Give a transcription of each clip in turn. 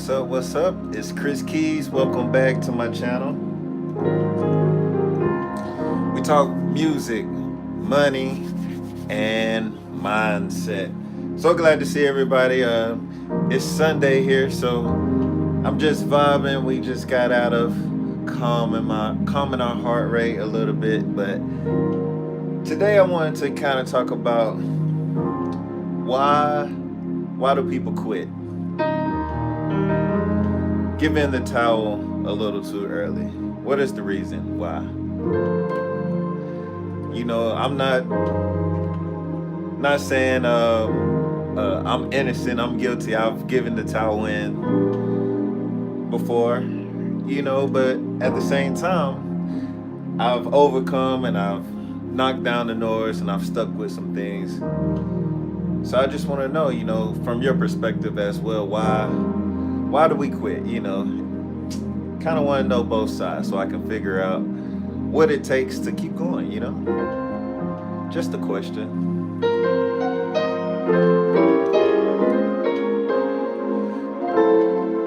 up? What's up? It's Kris KeyZ. Welcome back to my channel. We talk music, money, and mindset. So glad to see everybody. It's Sunday here, so I'm just vibing. We just got out of calming our heart rate a little bit, but today I wanted to kind of talk about why do people quit? Give in the towel a little too early. What is the reason why? I'm not saying I'm innocent, I'm guilty. I've given the towel in before, but at the same time, I've overcome and I've knocked down the doors and I've stuck with some things. So I just want to know, from your perspective as well, why do we quit? Kind of want to know both sides so I can figure out what it takes to keep going, Just a question.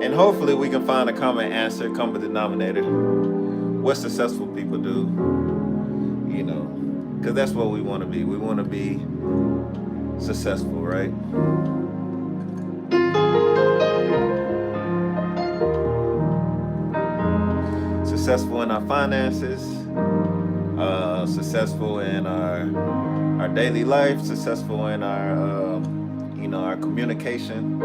And hopefully we can find a common answer, common denominator. What successful people do, because that's what we want to be. We want to be successful, right? Successful in our finances, successful in our daily life, successful in our communication.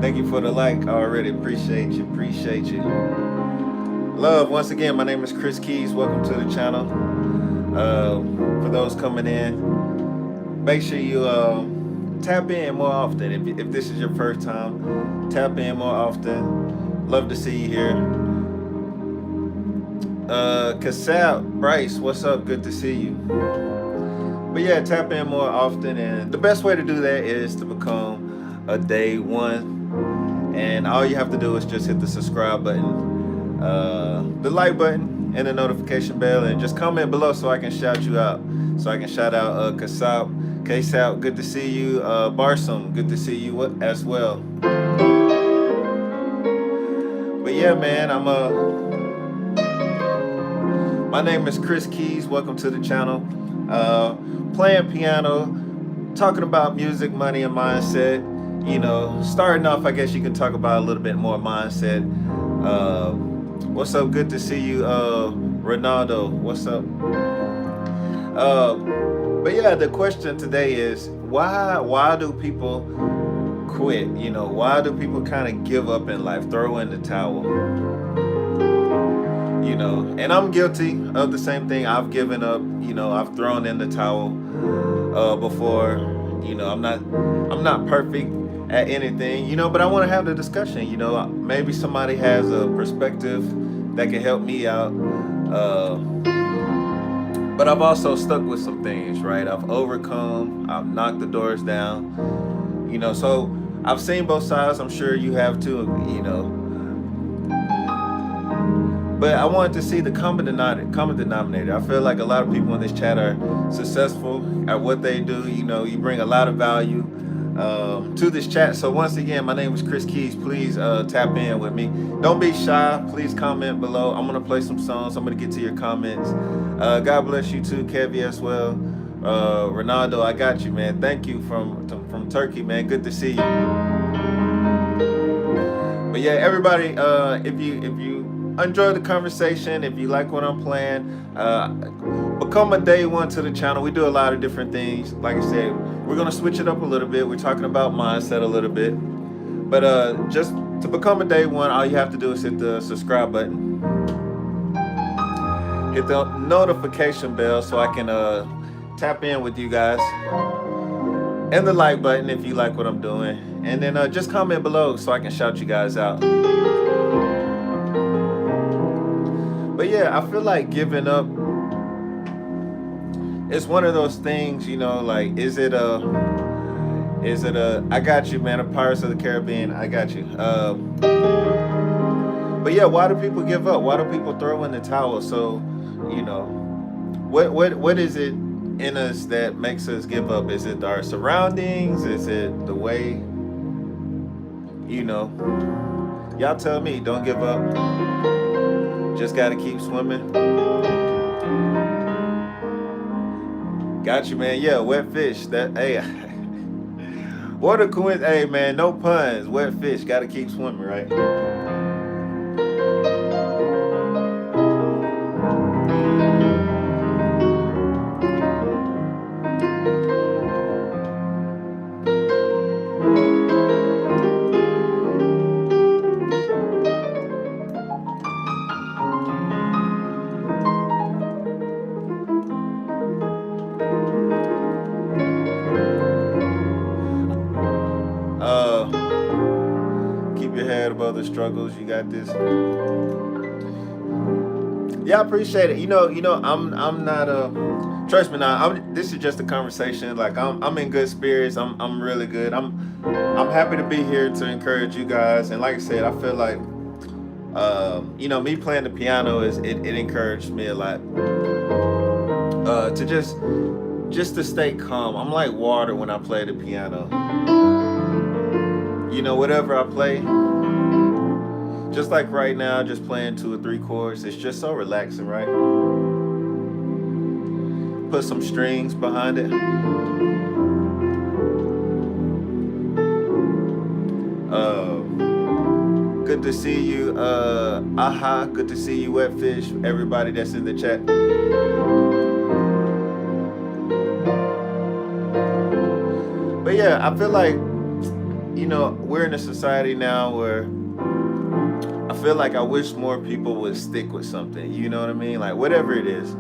Thank you for the like. I already appreciate you. Love, once again, my name is Kris KeyZ. Welcome to the channel. For those coming in, make sure you tap in more often. If this is your first time, tap in more often. Love to see you here. KeyZ, Bryce, what's up? Good to see you. But yeah, tap in more often, and the best way to do that is to become a day one. And all you have to do is just hit the subscribe button, the like button, and the notification bell, and just comment below so I can shout you out. So I can shout out KeyZ, good to see you. Barsum, good to see you as well. But yeah, man, my name is Kris KeyZ. Welcome to the channel. Playing piano, talking about music, money, and mindset. Starting off, I guess you can talk about a little bit more mindset. What's up? Good to see you, Ronaldo. What's up? But yeah, the question today is why do people quit? Why do people kind of give up in life, throw in the towel? And I'm guilty of the same thing. I've given up, I've thrown in the towel before. I'm not perfect at anything, but I want to have the discussion. Maybe somebody has a perspective that can help me out. But I've also stuck with some things, right? I've overcome, I've knocked the doors down, so I've seen both sides. I'm sure you have too, But I wanted to see the common denominator. I feel like a lot of people in this chat are successful at what they do. You bring a lot of value to this chat. So once again, my name is Kris KeyZ. Please tap in with me. Don't be shy. Please comment below. I'm gonna play some songs. I'm gonna get to your comments. God bless you too, Kevy, as well. Ronaldo, I got you, man. Thank you from Turkey, man. Good to see you. But yeah, everybody, if you enjoy the conversation, if you like what I'm playing, become a day one to the channel. We do a lot of different things. Like I said, we're gonna switch it up a little bit. We're talking about mindset a little bit, but just to become a day one, all you have to do is hit the subscribe button, hit the notification bell so I can tap in with you guys, and the like button if you like what I'm doing, and then just comment below so I can shout you guys out. But yeah, I feel like giving up is one of those things, like, is it a, I got you, man, a Pirates of the Caribbean, I got you. But yeah, why do people give up? Why do people throw in the towel? So, what is it in us that makes us give up? Is it our surroundings? Is it the way, you know? Y'all tell me, don't give up. Just gotta keep swimming. Got you, man. Yeah, wet fish. That hey, what a coincidence. Hey, man, no puns. Wet fish. Gotta keep swimming, right? Keep your head above the struggles. You got this. Yeah, I appreciate it. I'm not trust me now. This is just a conversation. Like I'm in good spirits. I'm really good. I'm happy to be here to encourage you guys. And like I said, I feel like me playing the piano it encouraged me a lot. To just to stay calm. I'm like water when I play the piano. Whatever I play, just like right now, just playing 2 or 3 chords, it's just so relaxing, right? Put some strings behind it. Good to see you, Aha. Good to see you, Wetfish. Everybody that's in the chat. But yeah, I feel like, we're in a society now where I feel like I wish more people would stick with something. You know what I mean? Like whatever it is.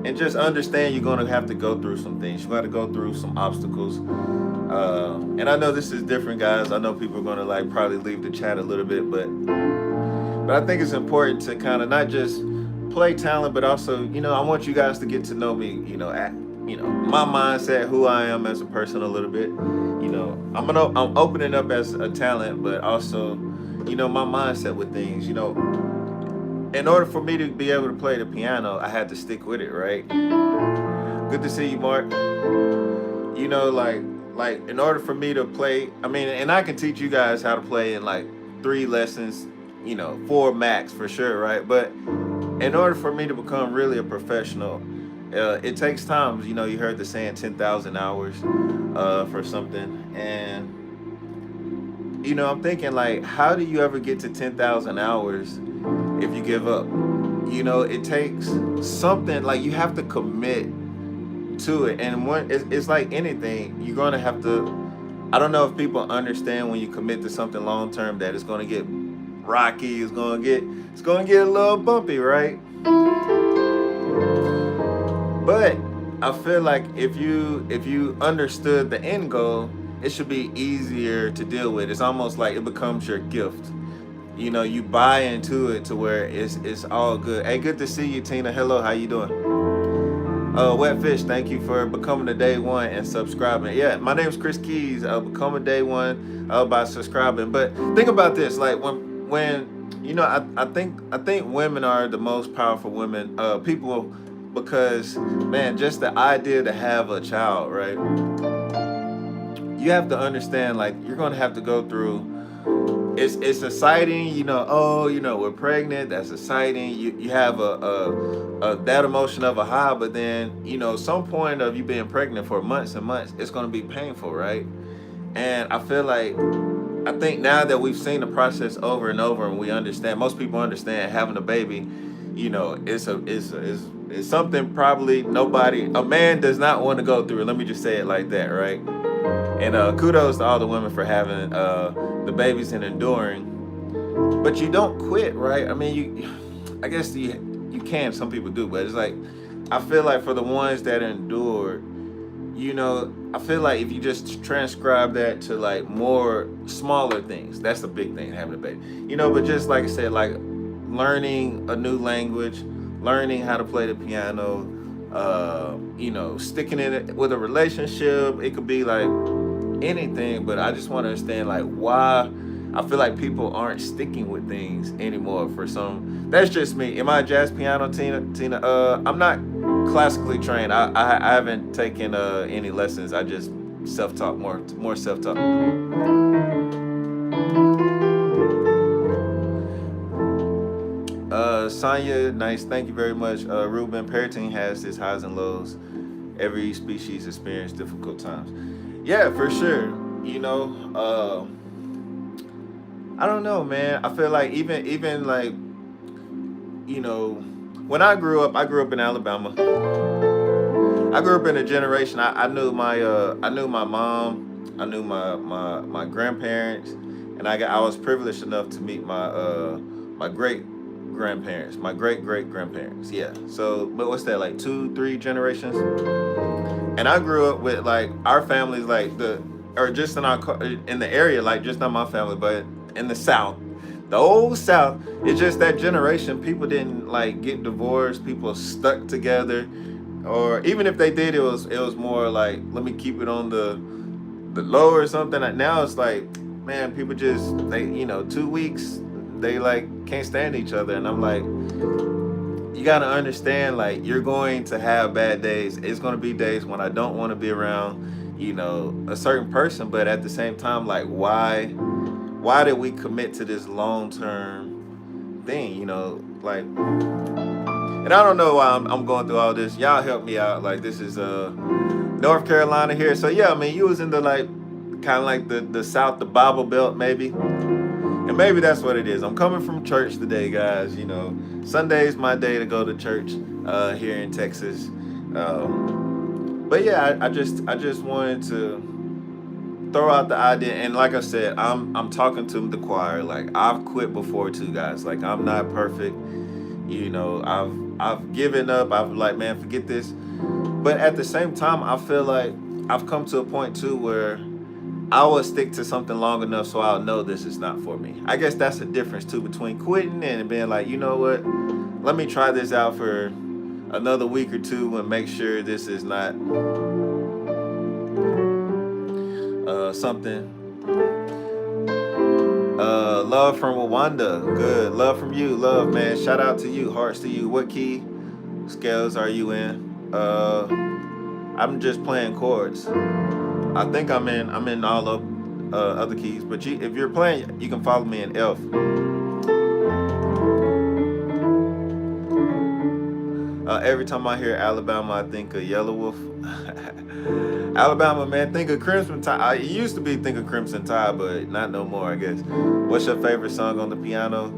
And just understand you're going to have to go through some things. You got to go through some obstacles. And I know this is different, guys. I know people are going to probably leave the chat a little bit, but I think it's important to kind of not just play talent, but also, I want you guys to get to know me, my mindset, who I am as a person a little bit. I'm opening up as a talent, but also, my mindset with things. In order for me to be able to play the piano, I had to stick with it, right? Good to see you, Mark. Like in order for me to play, and I can teach you guys how to play in 3 lessons, 4 max for sure, right? But in order for me to become really a professional, it takes time. You heard the saying 10,000 hours for something. And, I'm thinking how do you ever get to 10,000 hours if you give up? It takes something, you have to commit to it. And it's like anything, you're going to have to, I don't know if people understand when you commit to something long term that it's going to get rocky, it's going to get a little bumpy, right? But I feel like if you understood the end goal, it should be easier to deal with. It's almost like it becomes your gift. You buy into it to where it's all good. Hey, good to see you, Tina. Hello, how you doing? Wetfish, thank you for becoming a day one and subscribing. Yeah, my name is Kris KeyZ. Become a day one by subscribing. But think about this, when I think women are the most powerful women people, because man, just the idea to have a child, right? You have to understand, you're gonna have to go through. It's exciting, we're pregnant. That's exciting. You have a that emotion of a high, but then some point of you being pregnant for months and months, it's gonna be painful, right? And I think now that we've seen the process over and over, and we understand, most people understand having a baby, it's something probably a man does not want to go through it. Let me just say it like that, right? And kudos to all the women for having the babies and enduring. But you don't quit, right? I guess you can. Some people do, but it's I feel like for the ones that endured, I feel like if you just transcribe that to more smaller things, that's the big thing, having a baby. But just like I said, learning a new language, learning how to play the piano, sticking in it with a relationship. It could be anything, but I just want to understand why I feel like people aren't sticking with things anymore for some. That's just me. Am I a jazz piano, Tina? I'm not classically trained. I haven't taken any lessons. I just self-taught, more self-taught. Sonya, nice. Thank you very much. Ruben, parenting has its highs and lows. Every species experience difficult times. Yeah, for sure. You know, I don't know, man. I feel like even like when I grew up in Alabama. I grew up in a generation. I knew my mom, I knew my grandparents, and I was privileged enough to meet my great grandparents, my great grandparents. Yeah. So, but what's that, like 2 3 generations? And I grew up with like our families, like or just in the area, like just not my family, but in the South, the old South. It's just that generation. People didn't like get divorced. People stuck together, or even if they did, it was more like, let me keep it on the low or something. Like, now it's like, man, people just, they 2 weeks they like can't stand each other, and I'm like, you got to understand, like, you're going to have bad days. It's going to be days when I don't want to be around, a certain person, but at the same time, like, why did we commit to this long term thing? Like, and I don't know why I'm going through all this. Y'all help me out. Like, this is North Carolina here. So yeah, I mean, you was in the like kind of like the South, the Bible Belt maybe. And maybe that's what it is. I'm coming from church today, guys. Sunday's my day to go to church here in Texas. But yeah, I just wanted to throw out the idea, and like I said, I'm talking to the choir. Like, I've quit before too, guys. Like, I'm not perfect. I've given up. I've like, man, forget this. But at the same time, I feel like I've come to a point too where I will stick to something long enough so I'll know this is not for me. I guess that's the difference too between quitting and being like, you know what, let me try this out for another week or two and make sure this is not something. Love from Rwanda. Good. Love from you. Love, man. Shout out to you. Hearts to you. What key scales are you in? I'm just playing chords. I think I'm in all of other keys. But if you're playing, you can follow me in F. Every time I hear Alabama, I think of Yellow Wolf. Alabama, man, think of Crimson Tide. It used to be think of Crimson Tide, but not no more, I guess. What's your favorite song on the piano?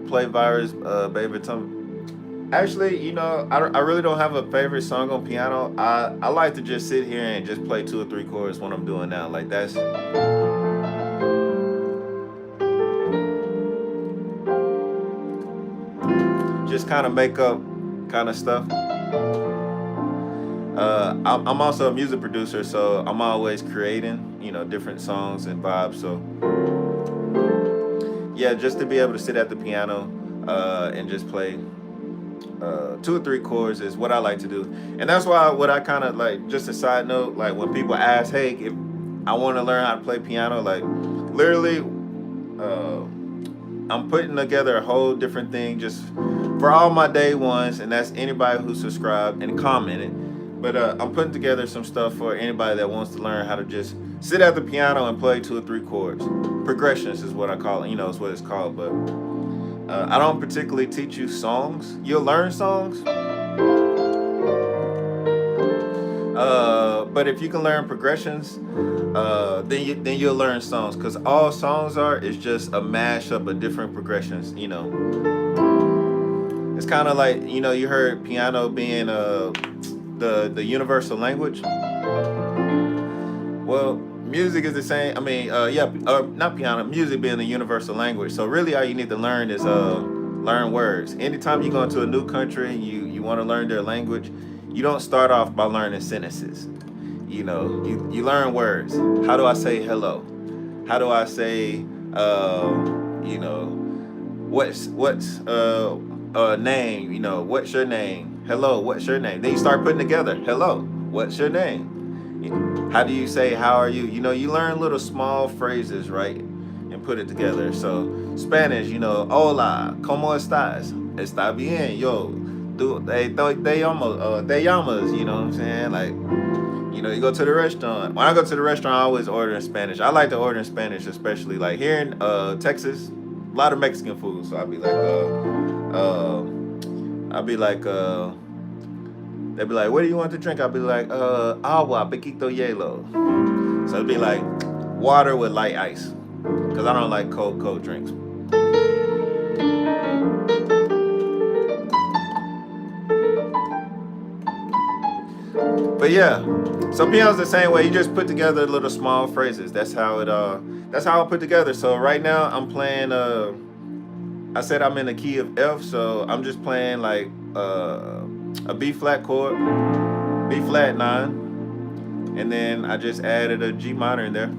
Play Virus, Baby Tum. Actually, I really don't have a favorite song on piano. I like to just sit here and just play 2 or 3 chords when I'm doing now. Like, that's just kind of make up kind of stuff. I'm also a music producer, so I'm always creating, different songs and vibes. So yeah, just to be able to sit at the piano and just play 2 or 3 chords is what I like to do. And that's why what I kind of like, just a side note, like when people ask, hey, if I want to learn how to play piano, like literally I'm putting together a whole different thing just for all my day ones, and that's anybody who subscribed and commented. But I'm putting together some stuff for anybody that wants to learn how to just sit at the piano and play 2 or 3 chords. Progressions is what I call it. Is what it's called. But I don't particularly teach you songs. You'll learn songs. But if you can learn progressions, then you'll learn songs. Because all songs is just a mashup of different progressions. It's kind of like, you heard piano being the universal language. Well, music is the same. I mean, not piano, music being the universal language. So really all you need to learn is learn words. Anytime you go into a new country and you want to learn their language, you don't start off by learning sentences. You learn words. How do I say hello? How do I say what's name? What's your name? Hello, what's your name? Then you start putting together, hello, what's your name? How do you say, how are you? You learn little small phrases, right? And put it together. So Spanish, hola, ¿cómo estás? Está bien, yo. they yamas, you know what I'm saying? Like, you go to the restaurant. When I go to the restaurant, I always order in Spanish. I like to order in Spanish, especially like here in Texas, a lot of Mexican food. So I'll be like, they'll be like, what do you want to drink? I'll be like, agua, piquito hielo. So it'd be like water with light ice, because I don't like cold drinks. But yeah, so piano's the same way. You just put together little small phrases. That's how I put together. So right now I'm playing I said I'm in the key of F, so I'm just playing like a B flat chord, B flat 9, and then I just added a G minor in there.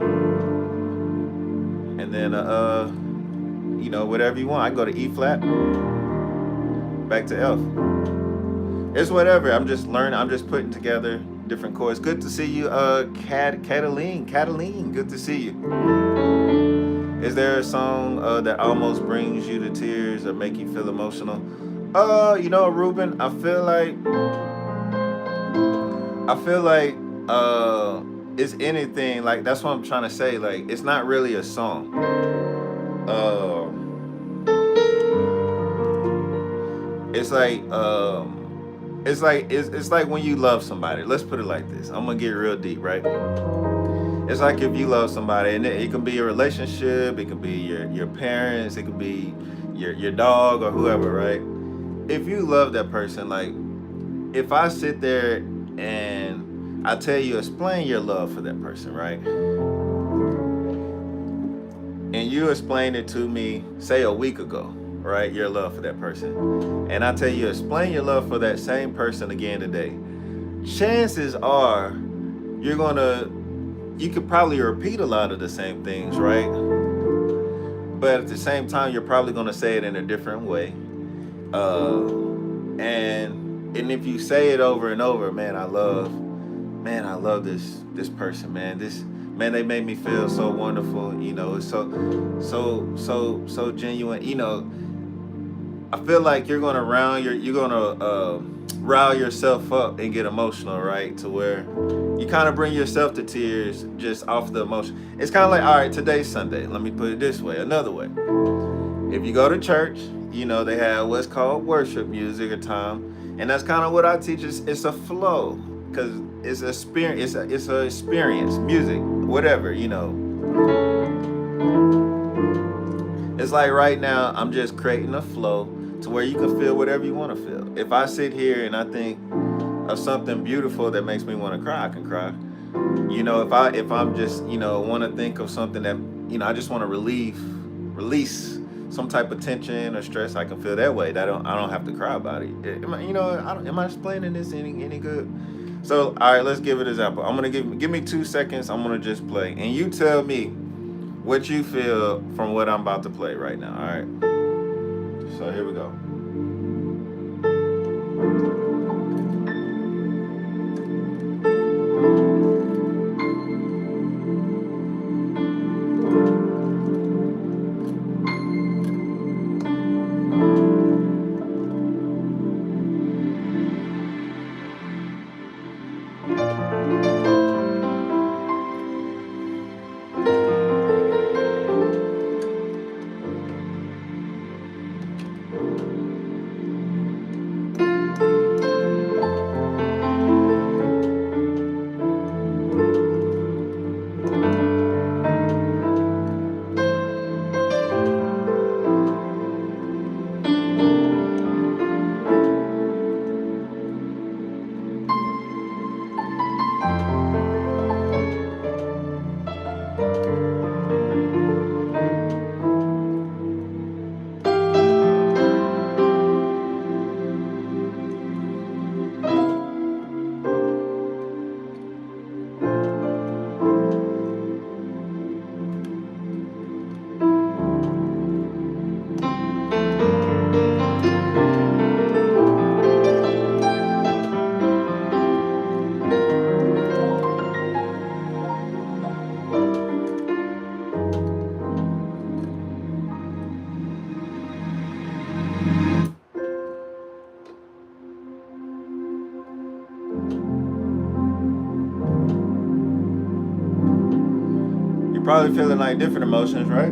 And then whatever you want. I can go to E flat, back to F. It's whatever. I'm just learning. I'm just putting together different chords. Good to see you, Cataline. Cataline, good to see you. Is there a song that almost brings you to tears or make you feel emotional? Ruben, I feel like it's anything. Like, that's what I'm trying to say. Like, it's not really a song. It's like when you love somebody. Let's put it like this. I'm gonna get real deep, right? It's like if you love somebody, and it can be a relationship, it can be your parents, it could be your dog or whoever, right? If you love that person, like, if I sit there and I tell you, explain your love for that person, right? And you explain it to me, say a week ago, right? Your love for that person. And I tell you, explain your love for that same person again today. Chances are you could probably repeat a lot of the same things, right? But at the same time, you're probably gonna say it in a different way. And if you say it over and over, man, I love this person, man. They made me feel so wonderful. It's so genuine. I feel like you're gonna rile yourself up and get emotional, right? To where you kind of bring yourself to tears just off the emotion. It's kind of like, all right, today's Sunday. Let me put it this way, another way. If you go to church, they have what's called worship music or time, and that's kind of what I teach. It's a flow, because it's a experience. It's a experience, music, whatever. It's like right now, I'm just creating a flow to where you can feel whatever you want to feel. If I sit here and I think of something beautiful that makes me want to cry, I can cry. If I'm just want to think of something that I just want to release some type of tension or stress, I can feel that way. I don't have to cry about it. Am I explaining this any good? So, all right, let's give it an example. I'm gonna give me 2 seconds. I'm gonna just play, and you tell me what you feel from what I'm about to play right now. All right. So here we go. You're probably feeling like different emotions, right?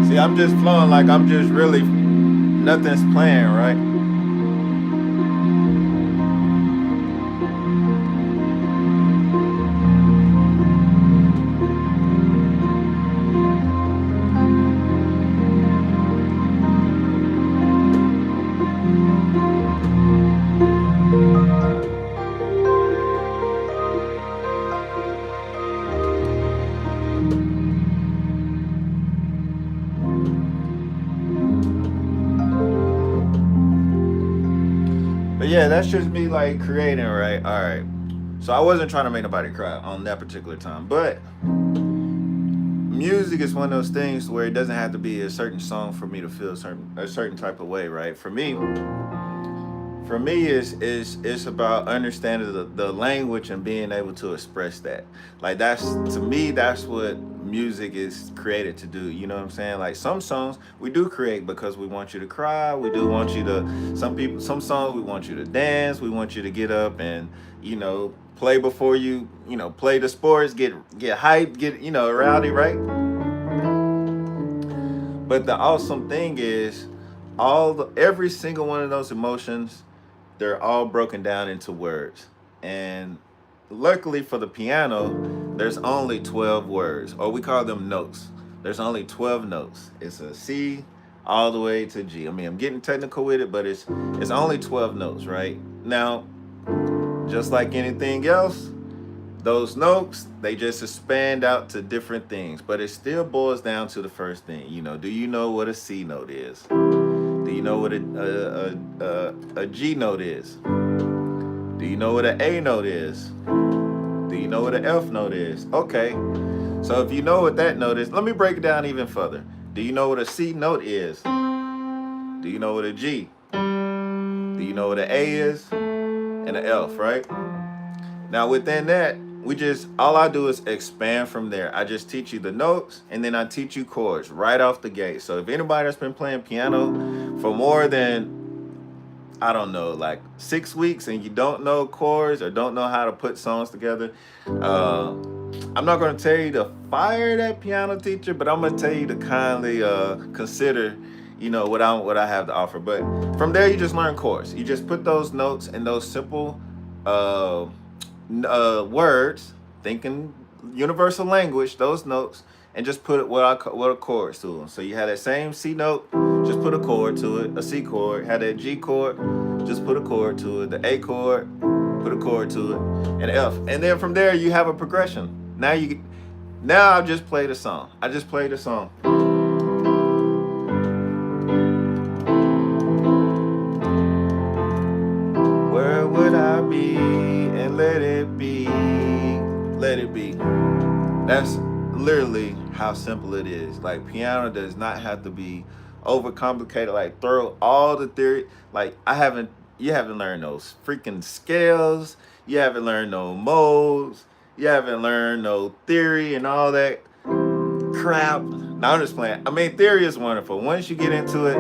See, I'm just flowing like I'm just really nothing's playing, right? But yeah, that's just me like creating, right? All right. So I wasn't trying to make nobody cry on that particular time, but music is one of those things where it doesn't have to be a certain song for me to feel a certain type of way, right? For me is about understanding the language and being able to express that. Like that's to me that's what music is created to do. You know what I'm saying? Like some songs we do create because we want you to cry. We do want you to some songs we want you to dance. We want you to get up and play before play the sports, get hyped, get rowdy, right? But the awesome thing is every single one of those emotions, they're all broken down into words. And luckily for the piano, there's only 12 words, or we call them notes. There's only 12 notes. It's a C all the way to G. I mean, I'm getting technical with it, but it's only 12 notes, right? Now, just like anything else, those notes, they just expand out to different things, but it still boils down to the first thing. Do you know what a C note is? Do you know what a G note is? Do you know what an A note is? Do you know what an F note is? Okay, so if you know what that note is, let me break it down even further. Do you know what a C note is? Do you know what a G? Do you know what an A is? And an F, right? Now within that, all I do is expand from there. I just teach you the notes and then I teach you chords right off the gate. So if anybody that's been playing piano for more than, I don't know, like 6 weeks and you don't know chords or don't know how to put songs together, I'm not going to tell you to fire that piano teacher, but I'm going to tell you to kindly consider what I have to offer. But from there, you just learn chords. You just put those notes and those simple words, thinking universal language, those notes, and just put what a chords to them. So you have that same C note, just put a chord to it. A C chord, had that G chord, just put a chord to it. The A chord, put a chord to it, and F. And then from there you have a progression. Now I've just played a song. I just played a song. Where would I be? And let it be. Let it be. That's literally how simple it is. Like piano does not have to be overcomplicated. Like throw all the theory. Like you haven't learned those freaking scales. You haven't learned no modes. You haven't learned no theory and all that crap. Now I'm just playing. I mean, theory is wonderful. Once you get into it,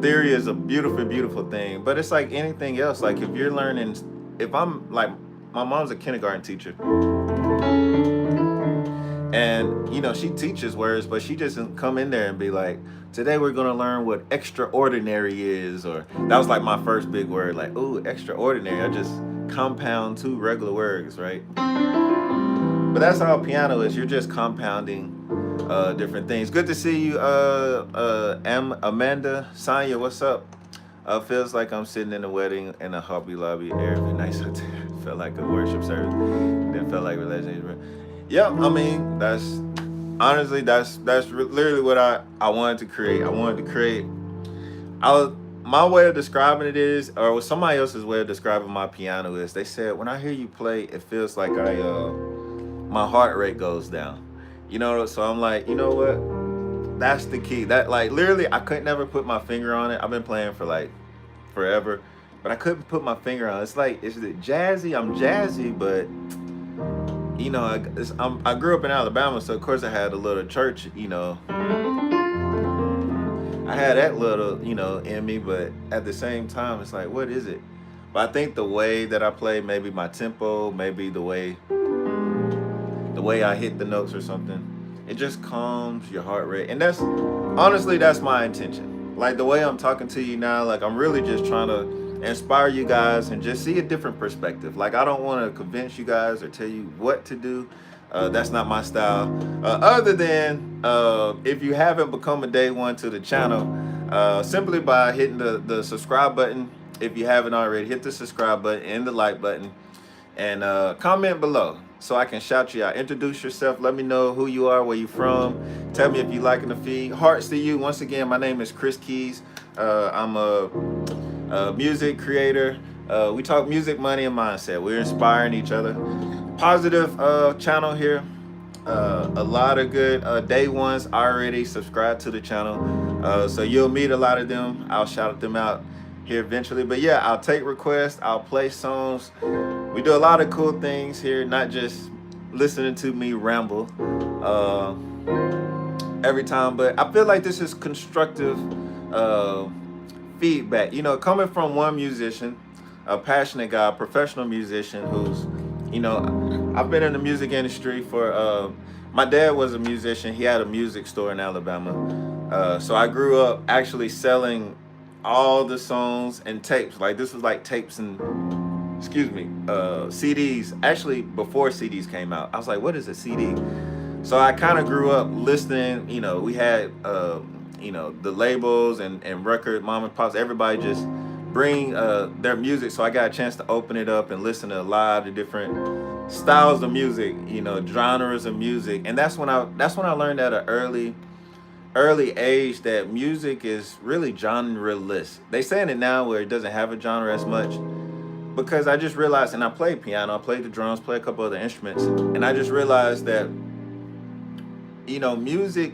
theory is a beautiful, beautiful thing. But it's like anything else. Like if I'm like, my mom's a kindergarten teacher. And she teaches words, but she just doesn't come in there and be like, today we're gonna learn what extraordinary is, or that was like my first big word, like, ooh, extraordinary. I just compound two regular words, right? But that's how piano is. You're just compounding different things. Good to see you, Amanda. Sonya, what's up? Feels like I'm sitting in a wedding in a Hobby Lobby area of a nice hotel. Felt like a worship service. Then felt like relationship. Yeah, I mean, that's honestly literally what I wanted to create. I wanted to create. My way of describing it is, or somebody else's way of describing my piano is, they said when I hear you play, it feels like my heart rate goes down. So I'm like, you know what? That's the key. That, like, literally, I couldn't never put my finger on it. I've been playing for like forever, but I couldn't put my finger on it. It's like, is it jazzy? I'm jazzy, but I grew up in Alabama, so of course I had a little church. I had that little, in me, but at the same time, it's like, what is it? But I think the way that I play, maybe my tempo, maybe the way I hit the notes or something, it just calms your heart rate. And that's my intention. Like the way I'm talking to you now, like I'm really just trying to inspire you guys and just see a different perspective. Like I don't want to convince you guys or tell you what to do. That's not my style. Other than if you haven't become a day one to the channel, simply by hitting the subscribe button. If you haven't already, hit the subscribe button and the like button, and comment below so I can shout you out. Introduce yourself. Let me know who you are, where you from. Tell me if you liking the feed. Hearts to you. Once again, my name is Kris KeyZ. I'm a music creator. We talk music, money, and mindset. We're inspiring each other. Positive channel here. A lot of good day ones already subscribed to the channel. So you'll meet a lot of them. I'll shout them out here eventually. But yeah, I'll take requests. I'll play songs. We do a lot of cool things here, not just listening to me ramble every time, but I feel like this is constructive feedback. Coming from one musician, a passionate guy, a professional musician who's, I've been in the music industry for, my dad was a musician. He had a music store in Alabama. So I grew up actually selling all the songs and tapes. Like this was like tapes and, CDs. Actually, before CDs came out, I was like, what is a CD? So I kind of grew up listening. We had, the labels and record mom and pops, everybody just bring their music. So I got a chance to open it up and listen to a lot of different styles of music, genres of music. And that's when I learned at an early age that music is really genreless. They saying it now where it doesn't have a genre as much, because I just realized, and I played piano, I played the drums, played a couple other instruments, and I just realized that music,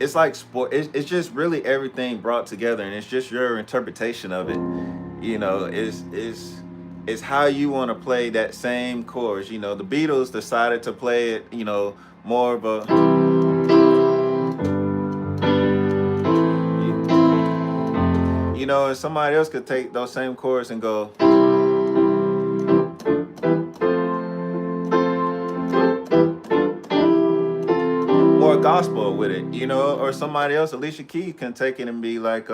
it's like sport. It's just really everything brought together, and it's just your interpretation of it. It's how you want to play that same chords. The Beatles decided to play it, more of a, and somebody else could take those same chords and go, more gospel with it, or somebody else, Alicia Keys, can take it and be like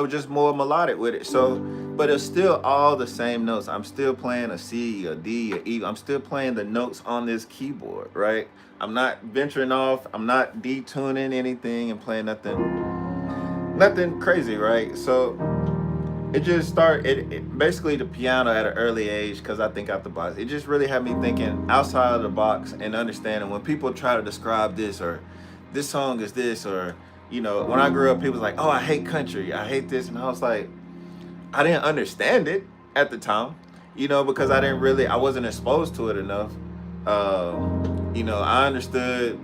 just more melodic with it. So, but it's still all the same notes. I'm still playing a C, a D, a E. I'm still playing the notes on this keyboard, right? I'm not venturing off. I'm not detuning anything and playing nothing crazy, right? So it just started, basically the piano at an early age, because I think out the box. It just really had me thinking outside of the box and understanding when people try to describe this, or this song is this, or, when I grew up, people was like, oh, I hate country, I hate this. And I was like, I didn't understand it at the time, because I wasn't exposed to it enough. I understood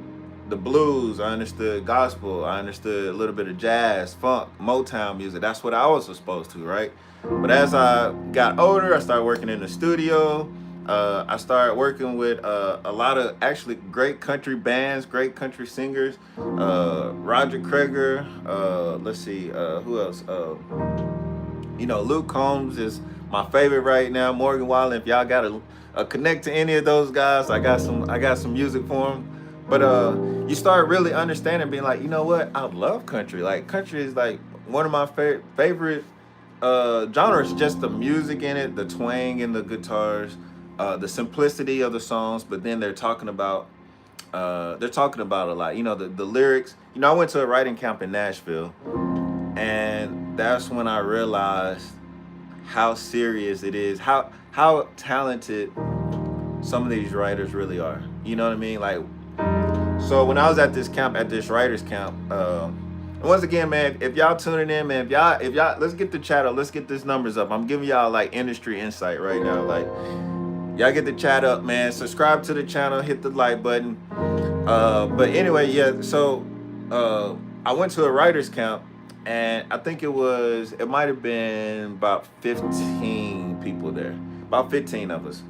the blues, I understood gospel, I understood a little bit of jazz, funk, Motown music. That's what I was exposed to, right? But as I got older, I started working in the studio. I started working with a lot of actually great country bands, great country singers. Roger Creager, let's see, who else? Luke Combs is My favorite right now, Morgan Wallen. If y'all got a connect to any of those guys, I got some music for them. But you start really understanding, being like, you know what? I love country. Like country is like one of my favorite genres. Just the music in it, the twang in the guitars, the simplicity of the songs. But then they're talking about a lot. You know, the lyrics. You know, I went to a writing camp in Nashville, and that's when I realized how serious it is, how talented some of these writers really are. You know what I mean? Like, so when I was at this camp, at this writers camp, and once again, man, if y'all tuning in, man, if y'all, let's get the chat up, let's get these numbers up. I'm giving y'all like industry insight right now. Like, y'all get the chat up, man. Subscribe to the channel, hit the like button. But anyway, yeah. So I went to a writers camp, and I think it might have been about 15 people there, about 15 of us.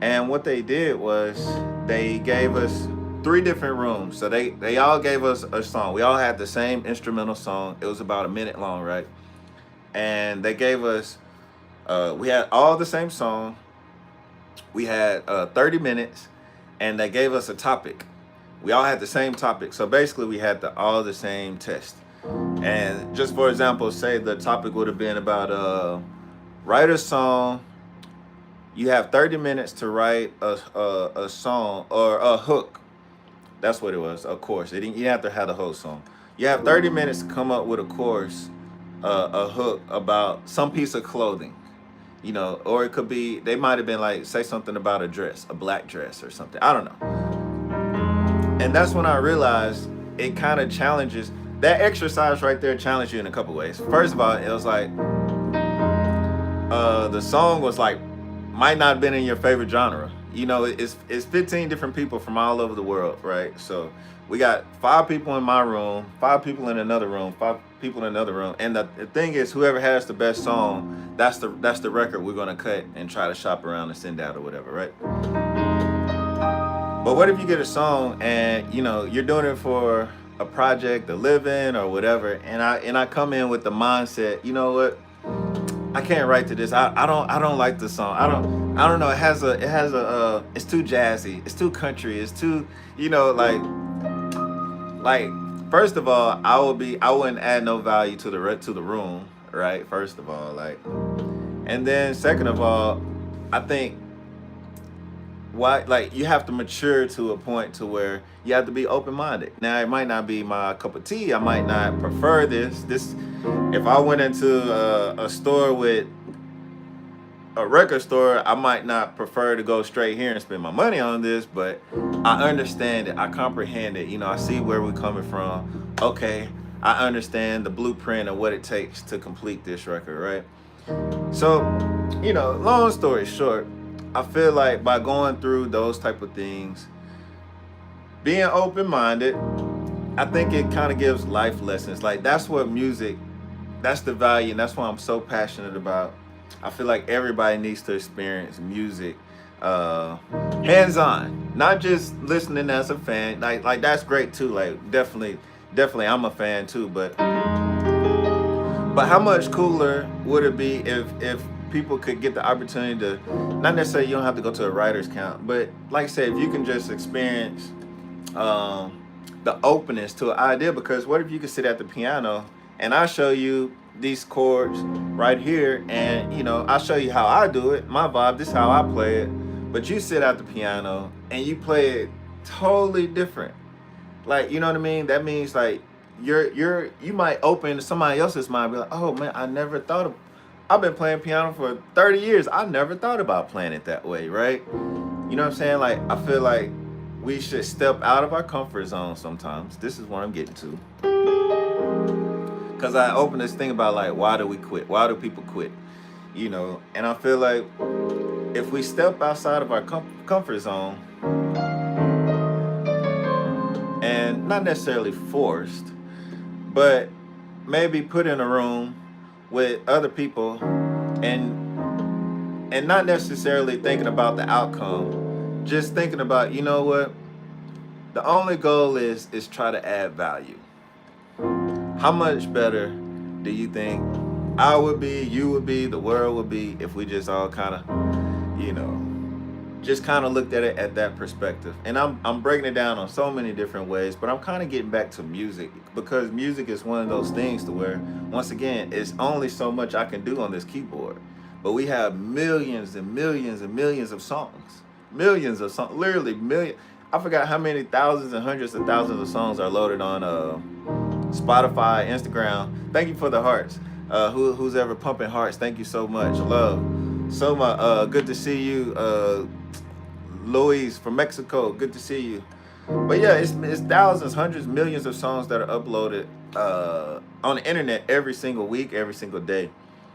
And what they did was they gave us 3 different rooms. So they all gave us a song. We all had the same instrumental song. It was about a minute long, right? And they gave us, we had all the same song. We had 30 minutes, and they gave us a topic. We all had the same topic. So basically, we had all the same test. And just for example, say the topic would have been about write a song. You have 30 minutes to write a song or a hook. That's what it was, a chorus. You didn't have to have the whole song. You have 30 minutes to come up with a chorus, a hook about some piece of clothing. You know, or it could be, they might have been like, say something about a dress, a black dress or something. I don't know. And that's when I realized it kind of challenges, that exercise right there challenged you in a couple ways. First of all, it was like, the song was like, might not have been in your favorite genre. You know, it's 15 different people from all over the world, right? So we got 5 people in my room, 5 people in another room, 5 people in another room. And the thing is, whoever has the best song, that's the record we're gonna cut and try to shop around and send out or whatever, right? But what if you get a song and, you know, you're doing it for a project, a living or whatever, and I come in with the mindset, you know what? I can't write to this. I don't like the song. I don't know. It has a it's too jazzy. It's too country. It's too, you know, like first of all, I wouldn't add no value to the room, right? First of all, like, and then second of all, I think like you have to mature to a point to where you have to be open-minded. Now, it might not be my cup of tea. I might not prefer this. If I went into a store with a record store, I might not prefer to go straight here and spend my money on this, but I understand it. I comprehend it. You know, I see where we're coming from. Okay, I understand the blueprint of what it takes to complete this record, right? So, you know, long story short, I feel like by going through those type of things, being open-minded, I think it kind of gives life lessons. Like, that's what music, that's the value, and that's why I'm so passionate about. I feel like everybody needs to experience music hands-on, not just listening as a fan. Like that's great too. Like definitely I'm a fan too. But how much cooler would it be if people could get the opportunity to, not necessarily you don't have to go to a writer's camp, but like I said, if you can just experience the openness to an idea. Because what if you could sit at the piano and I show you these chords right here, and you know, I'll show you how I do it, my vibe, this is how I play it, but you sit at the piano and you play it totally different. Like, you know what I mean? That means like you might open somebody else's mind, be like, oh man, I've been playing piano for 30 years. I never thought about playing it that way, right? You know what I'm saying? Like, I feel like we should step out of our comfort zone sometimes. This is what I'm getting to. Because I opened this thing about like, why do we quit? Why do people quit? You know, and I feel like if we step outside of our comfort zone, and not necessarily forced, but maybe put in a room with other people and not necessarily thinking about the outcome, just thinking about, you know what, the only goal is try to add value. How much better do you think I would be, you would be, the world would be if we just all kind of, you know, just kind of looked at it at that perspective. And I'm breaking it down on so many different ways, but I'm kind of getting back to music because music is one of those things to where once again, it's only so much I can do on this keyboard. But we have millions and millions and millions of songs. Millions of songs, literally million. I forgot how many thousands and hundreds of thousands of songs are loaded on Spotify, Instagram. Thank you for the hearts. Who's ever pumping hearts? Thank you so much. Love. So much. Good to see you, Luis from Mexico. Good to see you. But yeah, it's thousands, hundreds, millions of songs that are uploaded on the internet every single week, every single day,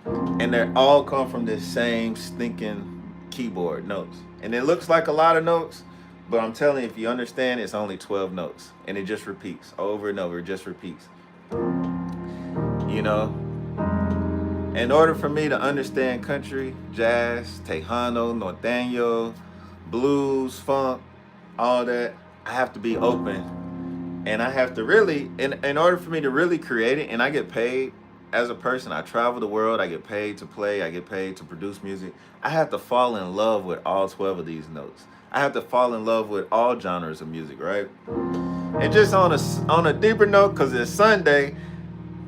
and they all come from this same stinking keyboard notes. And it looks like a lot of notes, but I'm telling you, if you understand, it's only 12 notes, and it just repeats over and over. It just repeats. You know. In order for me to understand country, jazz, tejano, norteño, blues, funk, all that, I have to be open. And I have to really, in order for me to really create it, and I get paid as a person, I travel the world, I get paid to play, I get paid to produce music. I have to fall in love with all 12 of these notes. I have to fall in love with all genres of music, right? And just on a deeper note, because it's Sunday,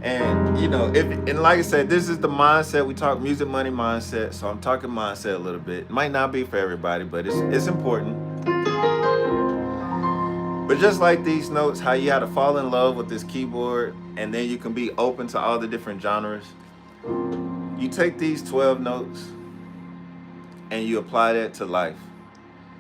and you know, and like I said, this is the mindset. We talk music money mindset, so I'm talking mindset a little bit. It might not be for everybody, but it's important. But just like these notes, how you have to fall in love with this keyboard, and then you can be open to all the different genres. You take these 12 notes and you apply that to life.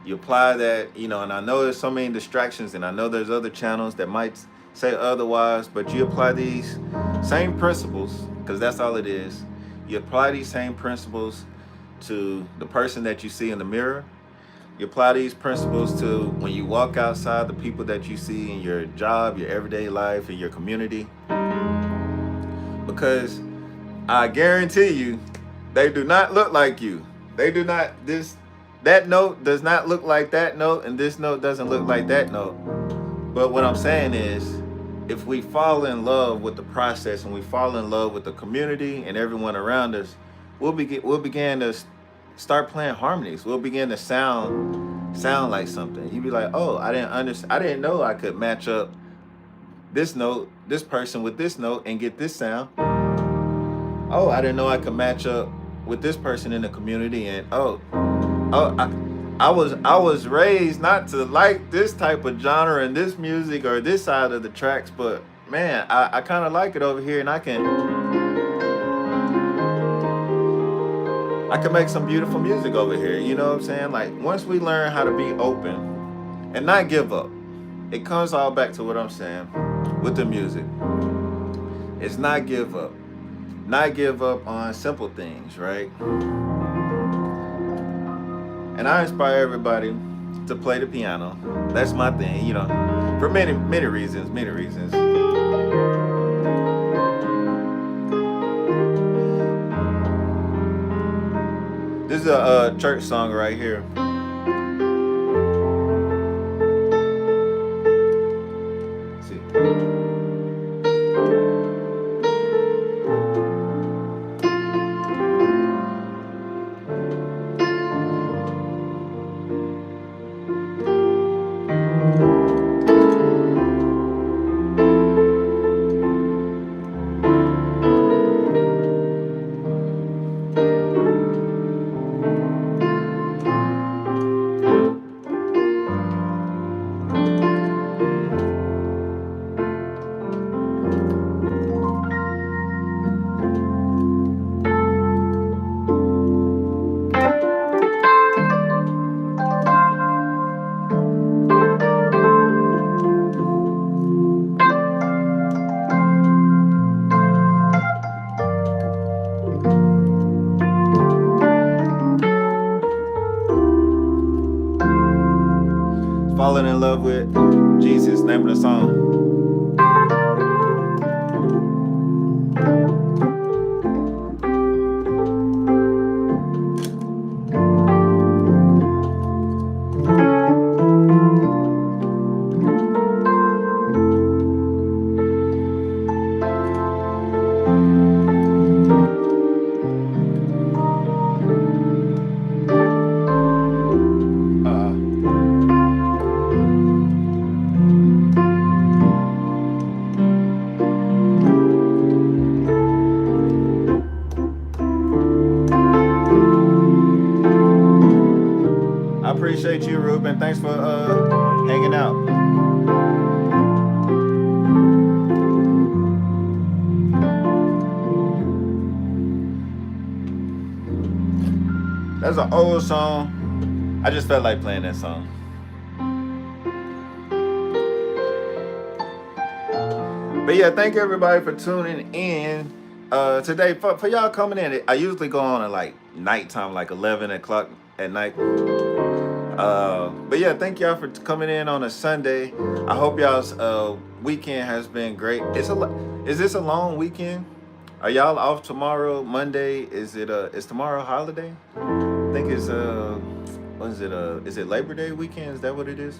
You apply that, you know, and I know there's so many distractions, and I know there's other channels that might say otherwise, but you apply these same principles, because that's all it is. You apply these same principles to the person that you see in the mirror. You apply these principles to when you walk outside, the people that you see in your job, your everyday life, in your community. Because I guarantee you, they do not look like you. They do not, that note does not look like that note, and this note doesn't look like that note. But what I'm saying is, if we fall in love with the process and we fall in love with the community and everyone around us, we'll begin to start playing harmonies. We'll begin to sound like something. You'd be like, oh, I didn't know I could match up this note, this person with this note and get this sound. Oh, I didn't know I could match up with this person in the community, and I was raised not to like this type of genre and this music or this side of the tracks, but man, I kind of like it over here, and I can make some beautiful music over here. You know what I'm saying? Like, once we learn how to be open and not give up, it comes all back to what I'm saying with the music. It's not give up. Not give up on simple things, right? And I inspire everybody to play the piano. That's my thing, you know, for many reasons, many reasons. This is a church song right here. Let's see. Falling in Love with Jesus, name of the song. appreciate you, Ruben. Thanks for hanging out. That's an old song. I just felt like playing that song. But yeah, thank everybody for tuning in today. For y'all coming in, I usually go on at like nighttime, like 11 o'clock at night. But yeah, thank y'all for coming in on a Sunday. I hope y'all's weekend has been great. Is this a long weekend? Are y'all off tomorrow, Monday? Is tomorrow a holiday? I think it's what is it Labor Day weekend? Is that what it is?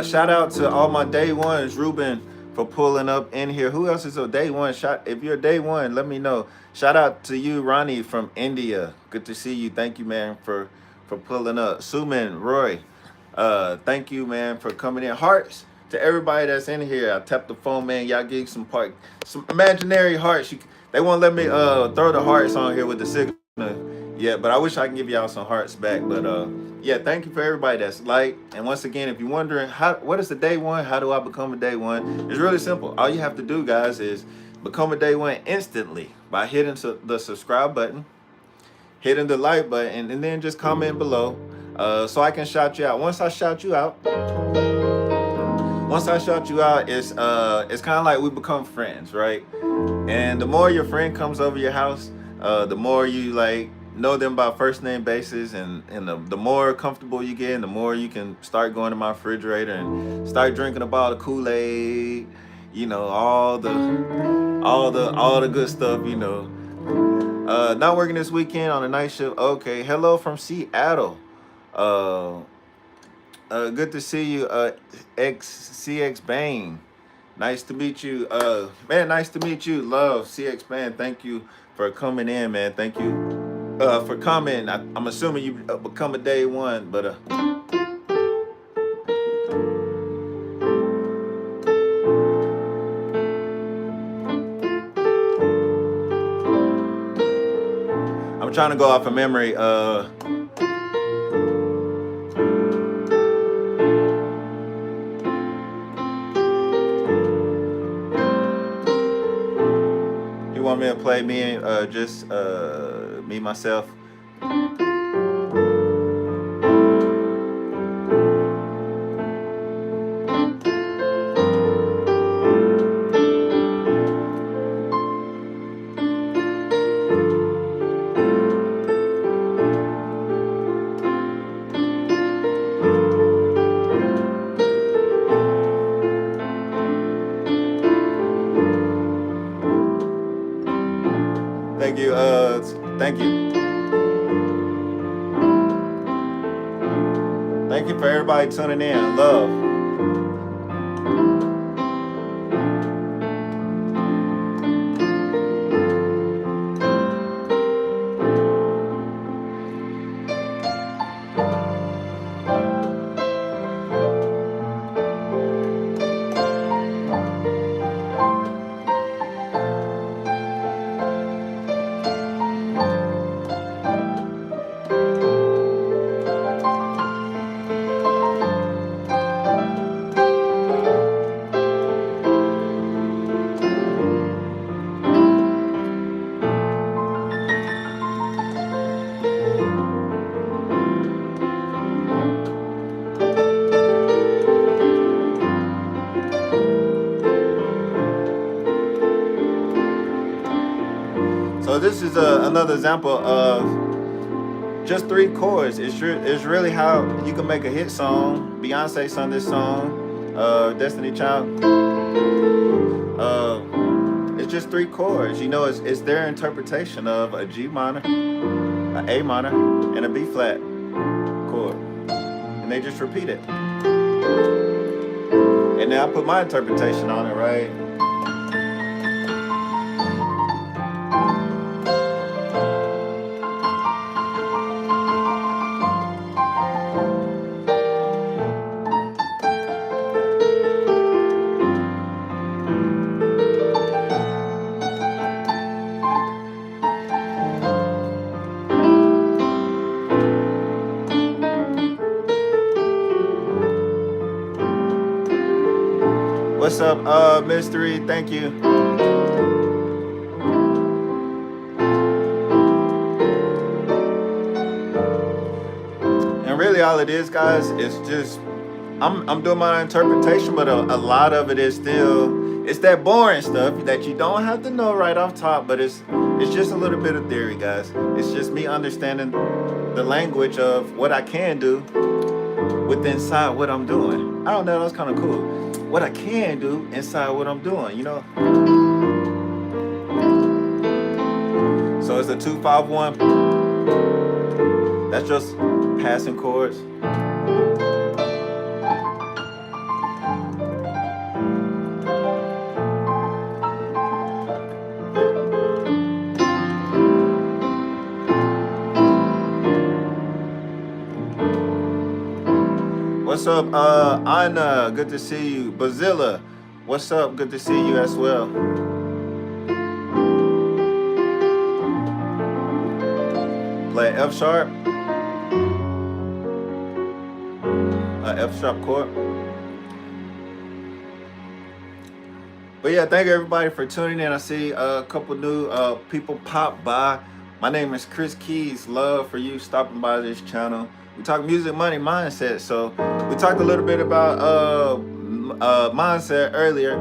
Shout out to all my day ones, Ruben, for pulling up in here. Who else is a day one? If you're a day one, let me know. Shout out to you, Ronnie from India. Good to see you. Thank you, man, for pulling up. Suman, Roy, thank you, man, for coming in. Hearts to everybody that's in here. I tapped the phone, man. Y'all gave some imaginary hearts. They won't let me throw the hearts on here with the signal. Yeah, but I wish I can give y'all some hearts back. But yeah, thank you for everybody that's like. And once again, if you're wondering what is the day one, how do I become a day one? It's really simple. All you have to do, guys, is become a day one instantly by hitting the subscribe button, hitting the like button, and then just comment below so I can shout you out. Once I shout you out, it's kind of like we become friends, right? And the more your friend comes over your house, the more you like know them by first name basis, and the more comfortable you get, and the more you can start going to my refrigerator and start drinking a bottle of Kool-Aid, you know, all the good stuff, you know. Not working this weekend on a night shift. Okay, hello from Seattle. Good to see you, CX Bang. Nice to meet you, man. Nice to meet you, love CX Bang. Thank you for coming in, man. Thank you for coming. I'm assuming you become a day one, but I'm trying to go off of memory. You want me to play me just me myself? Thank you. Thank you. Thank you for everybody tuning in. Love. So this is another example of just 3 chords. It's really how you can make a hit song. Beyonce sung this song, Destiny Child. It's just 3 chords. You know, it's their interpretation of a G minor, a A minor, and a B flat chord, and they just repeat it. And then I put my interpretation on it, right? What's up, Mystery? Thank you. And really, all it is, guys, is just I'm doing my interpretation, but a lot of it is still it's that boring stuff that you don't have to know right off top, but it's just a little bit of theory, guys. It's just me understanding the language of what I can do with inside what I'm doing. I don't know, that's kind of cool. What I can do inside what I'm doing, you know. So it's a 2-5-1. That's just passing chords. What's up, Anna? Good to see you. Bazilla, what's up? Good to see you as well. Play F sharp. F sharp chord. But yeah, thank you everybody for tuning in. I see a couple new people pop by. My name is Kris KeyZ. Love for you stopping by this channel. We talk music, money, mindset. So we talked a little bit about mindset earlier.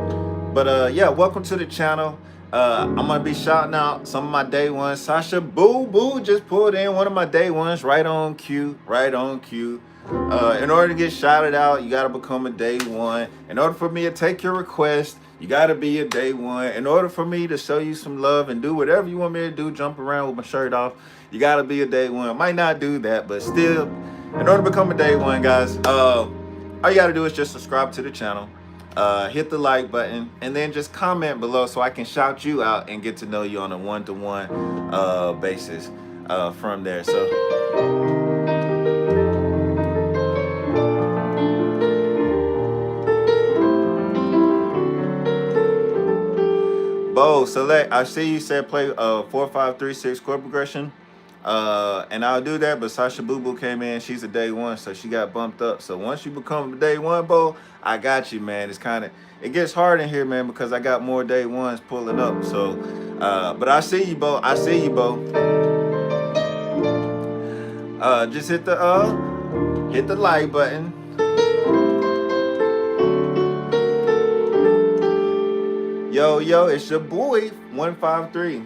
But yeah, welcome to the channel. I'm gonna be shouting out some of my day ones. Sasha Boo Boo just pulled in one of my day ones, right on cue, right on cue. In order to get shouted out, you gotta become a day one. In order for me to take your request, you gotta be a day one. In order for me to show you some love and do whatever you want me to do, jump around with my shirt off, you gotta be a day one. I might not do that, but still, in order to become a day one, guys, all you gotta do is just subscribe to the channel, hit the like button, and then just comment below so I can shout you out and get to know you on a one-to-one basis from there. So. Bo, select. I see you said play 4-5-3-6 chord progression, and I'll do that. But Sasha Boo Boo came in. She's a day one, so she got bumped up. So once you become a day one, Bo, I got you, man. It gets hard in here, man, because I got more day ones pulling up. So, but I see you, Bo. I see you, Bo. Just hit the like button. Yo, it's your boy, 153.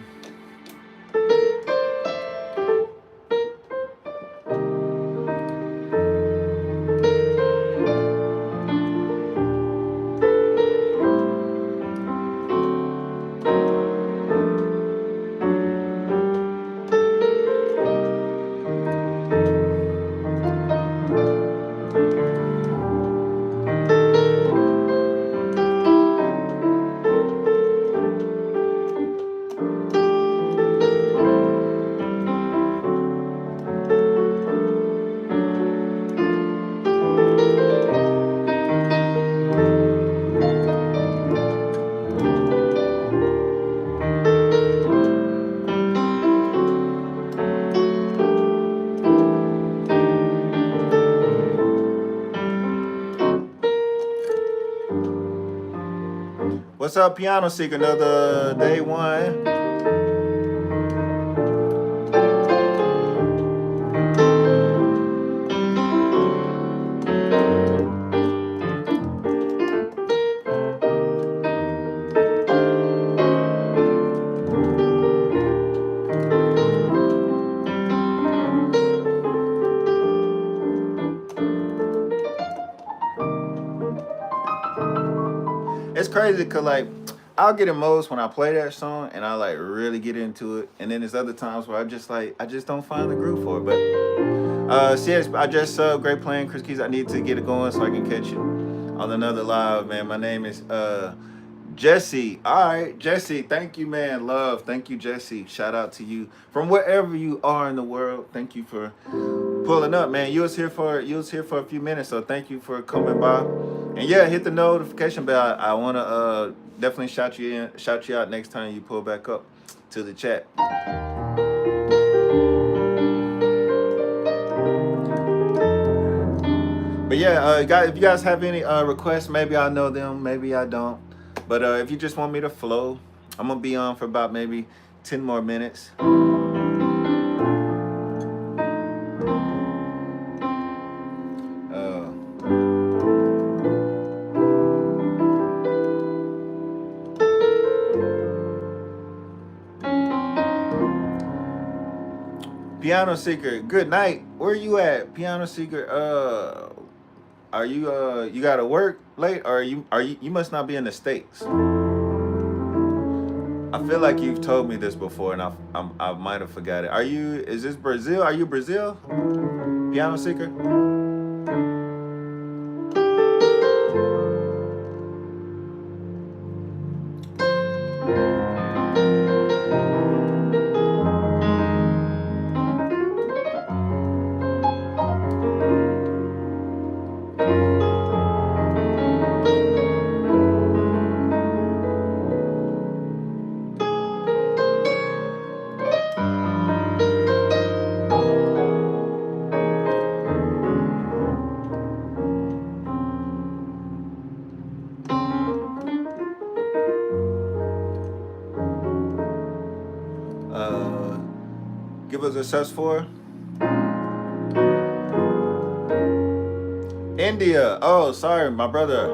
What's up, Piano Seeker? Another day one. It's crazy because like I'll get emotions when I play that song and I like really get into it, and then there's other times where I just don't find the groove for it. But CS, I just great playing, Kris KeyZ. I need to get it going so I can catch you on another live, man. My name is Jesse. All right, Jesse. Thank you, man. Love. Thank you, Jesse. Shout out to you from wherever you are in the world. Thank you for pulling up, man. You was here for a few minutes, so thank you for coming by. And yeah, hit the notification bell. I want to definitely shout you out next time you pull back up to the chat. But yeah, guys, if you guys have any requests, maybe I know them, maybe I don't. But if you just want me to flow, I'm gonna be on for about maybe 10 more minutes. Piano Seeker, good night. Where you at, Piano Seeker? Are you you gotta work late, or you must not be in the States? I feel like you've told me this before, and I might have forgot it. Are you? Is this Brazil? Are you Brazil, Piano Seeker? Give us a search for India. Oh, sorry, my brother.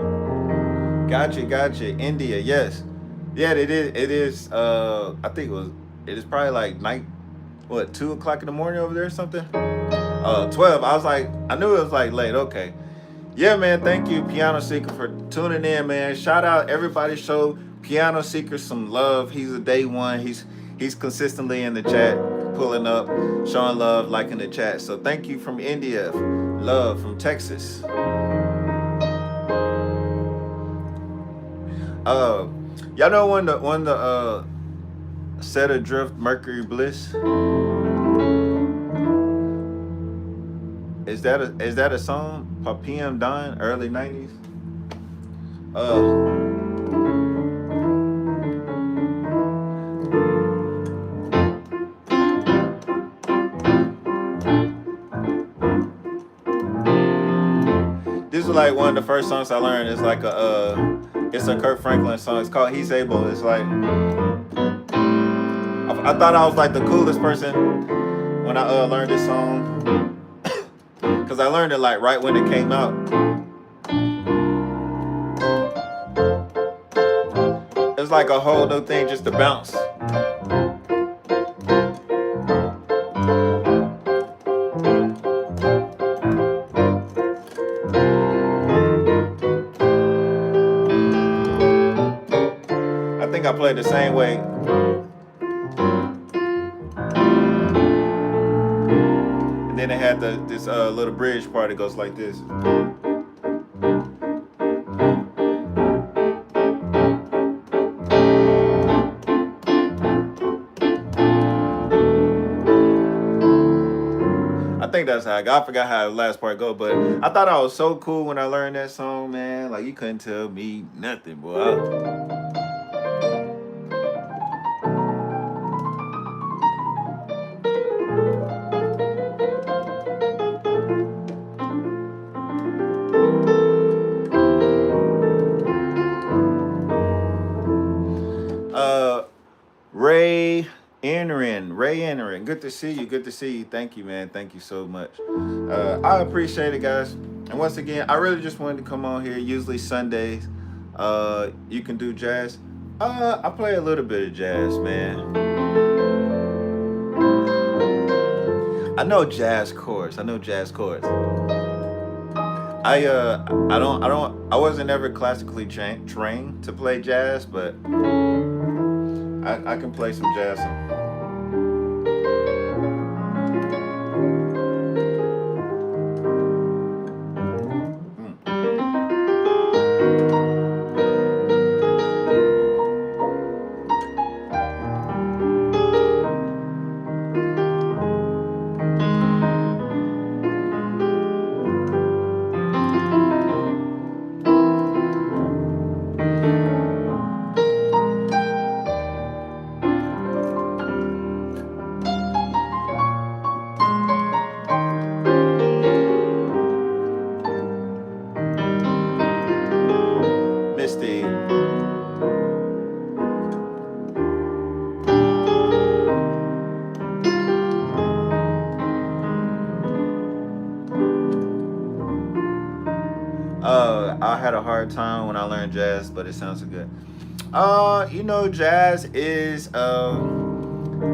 Gotcha. India, yes. Yeah, it is. It is. I think it was. It is probably like night. What, 2 o'clock in the morning over there or something? 12. I was like, I knew it was like late. Okay. Yeah, man. Thank you, Piano Seeker, for tuning in, man. Shout out everybody. Show Piano Seeker some love. He's a day one. He's consistently in the chat, pulling up, showing love, liking the chat. So thank you from India. Love from Texas. Y'all know when the Set Adrift Mercury Bliss, is that a song? PM Dawn, early 90s. This is like one of the first songs I learned. It's like it's a Kirk Franklin song. It's called He's Able. It's like, I thought I was like the coolest person when I learned this song, because I learned it like right when it came out. It was like a whole new thing just to bounce. I think I played the same way. And then it had this little bridge part that goes like this. I think that's how I forgot how the last part go, but I thought I was so cool when I learned that song, man. Like, you couldn't tell me nothing, boy. Ray Ennerin, good to see you. Thank you, man. Thank you so much. I appreciate it, guys. And once again, I really just wanted to come on here. Usually Sundays, you can do jazz. I play a little bit of jazz, man. I know jazz chords. I wasn't ever classically trained to play jazz, but I can play some jazz. I had a hard time when I learned jazz, but it sounds so good. Jazz is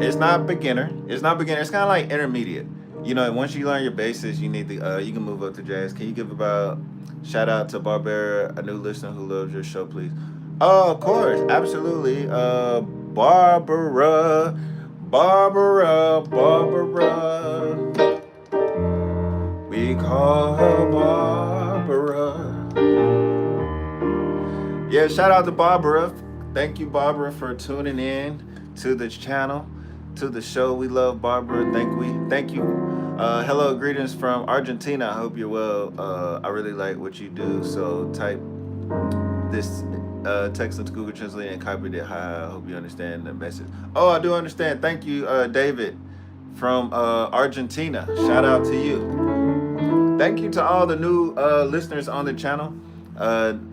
it's not beginner. It's not beginner. It's kind of like intermediate. Once you learn your basics, you can move up to jazz. Can you give about shout out to Barbara, a new listener who loves your show, please? Oh, of course, absolutely. Barbara. We call her Barbara. Yeah, shout out to Barbara. Thank you, Barbara, for tuning in to the channel, to the show. We love Barbara. Thank you. Hello, greetings from Argentina. I hope you're well. I really like what you do. So type this text into Google Translate and copy it. Hi, I hope you understand the message. Oh, I do understand. Thank you, David from Argentina. Shout out to you. Thank you to all the new listeners on the channel.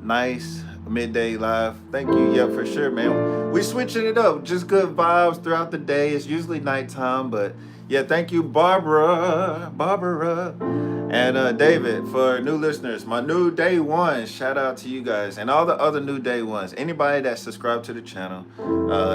Nice midday live. Thank you. Yeah, for sure, man. We switching it up. Just good vibes throughout the day. It's usually nighttime, but yeah, thank you, Barbara, and David for new listeners. My new day one. Shout out to you guys and all the other new day ones. Anybody that subscribed to the channel,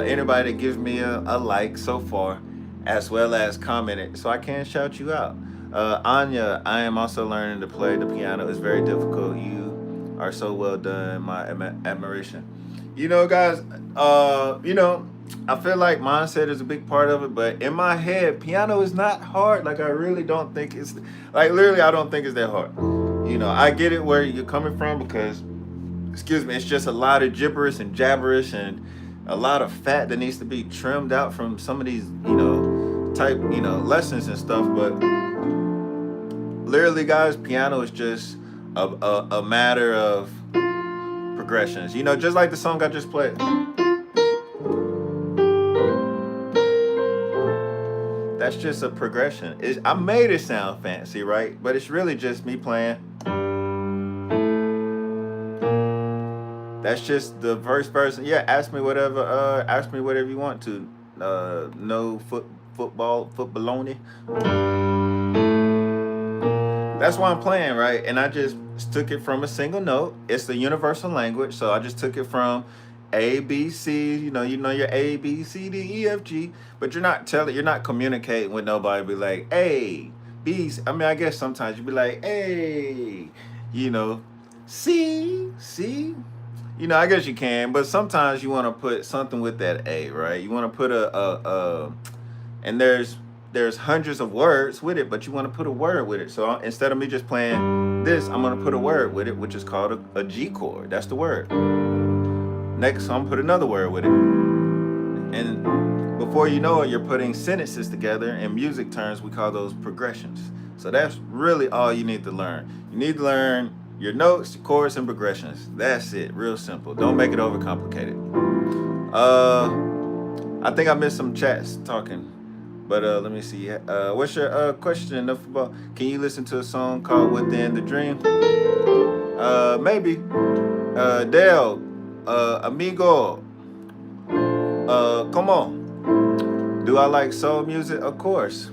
anybody that gives me a like so far, as well as commented, so I can shout you out. Anya, I am also learning to play the piano. It's very difficult. You are so well done. My admiration. Guys, I feel like mindset is a big part of it, but in my head, piano is not hard. Like, I really don't think it's, like, literally, I don't think it's that hard. I get it where you're coming from because, excuse me, it's just a lot of gibberish and jabberish and a lot of fat that needs to be trimmed out from some of these, lessons and stuff. But literally, guys, piano is just a matter of progressions. Just like the song I just played. That's just a progression. I made it sound fancy, right? But it's really just me playing. That's just the first person. Yeah, ask me whatever you want to. No footballoni. That's why I'm playing, right? And I just took it from a single note. It's the universal language, so I just took it from A, B, C. You know your A, B, C, D, E, F, G. But you're not communicating with nobody. Be like A, B. I mean, I guess sometimes you be like A, C. I guess you can, but sometimes you want to put something with that A, right? You want to put and there's hundreds of words with it, but you want to put a word with it. So instead of me just playing this, I'm going to put a word with it, which is called a G chord. That's the word. Next, I'm going to put another word with it. And before you know it, you're putting sentences together. In music terms, we call those progressions. So that's really all you need to learn. You need to learn your notes, chords, and progressions. That's it. Real simple. Don't make it overcomplicated. I think I missed some chats talking. But let me see. What's your question? Enough about? Can you listen to a song called "Within the Dream"? Maybe. Dale, amigo. Come on. Do I like soul music? Of course.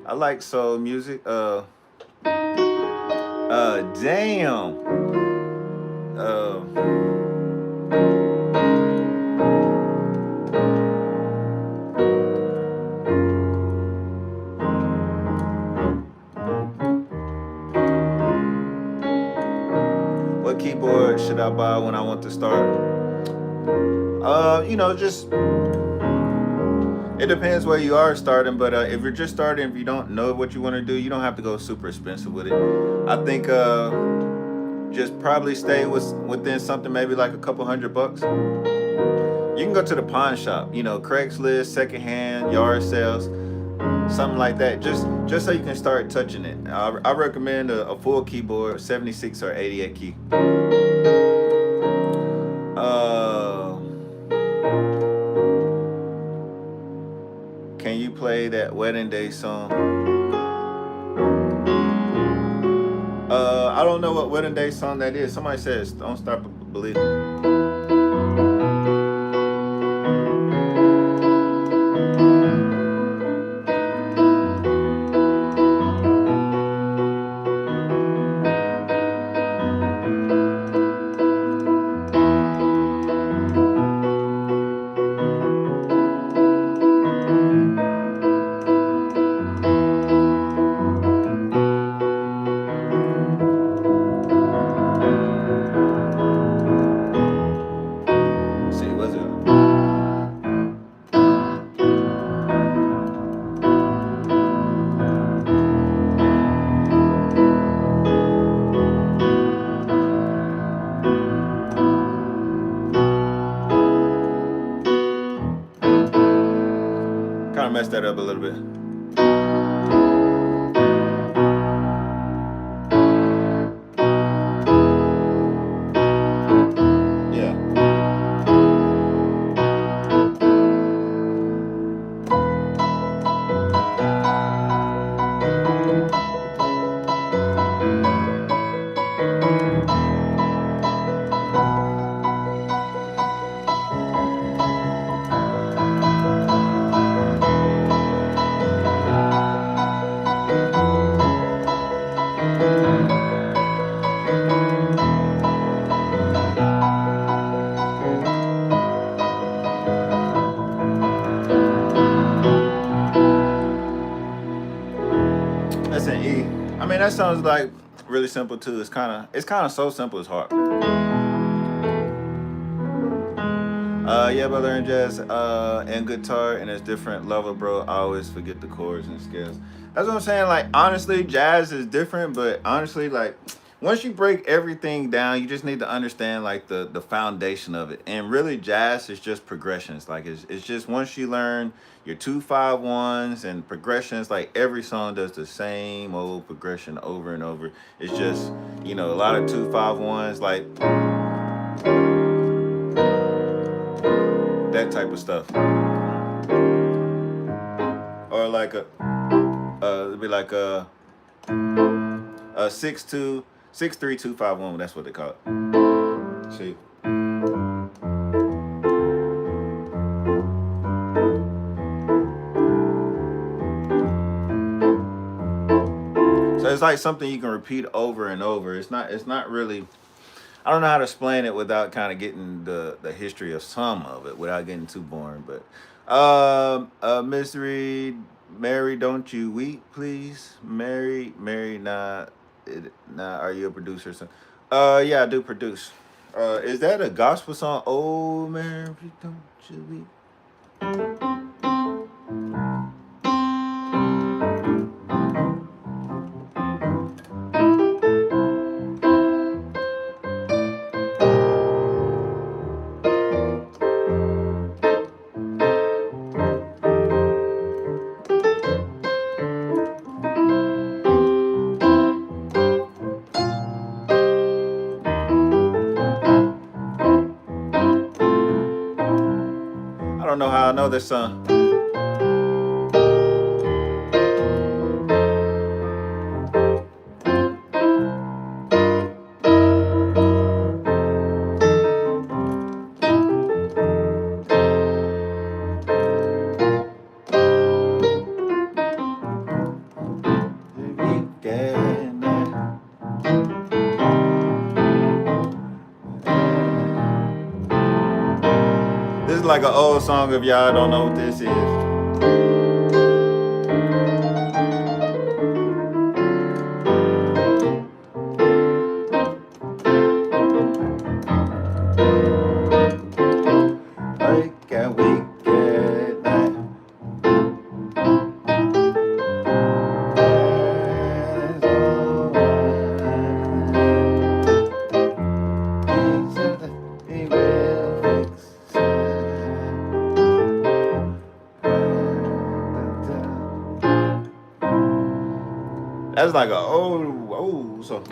I like soul music. Damn. What keyboard should I buy when I want to start? Just it depends where you are starting, but if you're just starting, if you don't know what you want to do, you don't have to go super expensive with it. I think just probably stay within something maybe like a couple $100. You can go to the pawn shop, Craigslist, secondhand, yard sales, something like that, just so you can start touching it. I recommend a full keyboard, 76 or 88 key. Can you play that Wedding Day song? I don't know what Wedding Day song that is. Somebody says, "Don't Stop Believing." that up a little bit. Yeah. That's an E. I mean, that sounds like really simple too. It's kind of so simple it's hard. Yeah, but I learned jazz and guitar, and it's different level, bro. I always forget the chords and scales. That's what I'm saying. Like, honestly, jazz is different, but honestly, like, once you break everything down, you just need to understand like the foundation of it. And really, jazz is just progressions. Like, it's just once you learn your 2-5-1s and progressions, like every song does the same old progression over and over. It's just, a lot of 2-5-1s, like that type of stuff, or like it'd be like a 6-2 6-3-2-5-1. That's what they call it. See. So it's like something you can repeat over and over. It's not really. I don't know how to explain it without kind of getting the history of some of it without getting too boring. But Miss Reed, Mary, don't you weep, please. Mary, nah, are you a producer or something? Yeah, I do produce. Is that a gospel song? Oh, Mary, don't you weep. I don't know how I know this song. This is like an old song if y'all don't know what this is. Wake and wake at night. That's like a old song.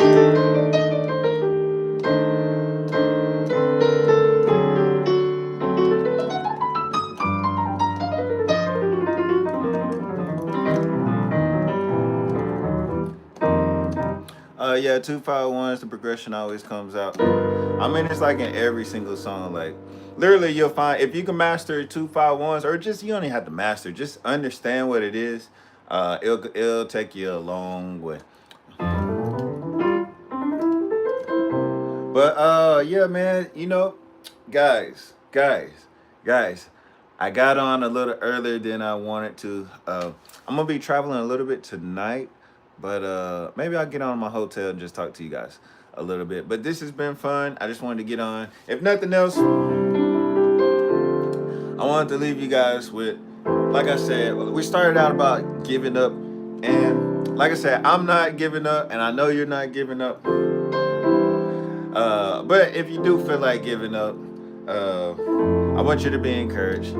Yeah, 2-5-1s. The progression always comes out. I mean, it's like in every single song. Like, literally, you'll find if you can master 2-5-1s, or just you don't even have to master. Just understand what it is. It'll take you a long way. But yeah, man. Guys. I got on a little earlier than I wanted to. I'm gonna be traveling a little bit tonight. But maybe I'll get on my hotel and just talk to you guys a little bit. But this has been fun. I just wanted to get on. If nothing else, I wanted to leave you guys with, like I said, we started out about giving up. And like I said, I'm not giving up, and I know you're not giving up. But if you do feel like giving up, I want you to be encouraged.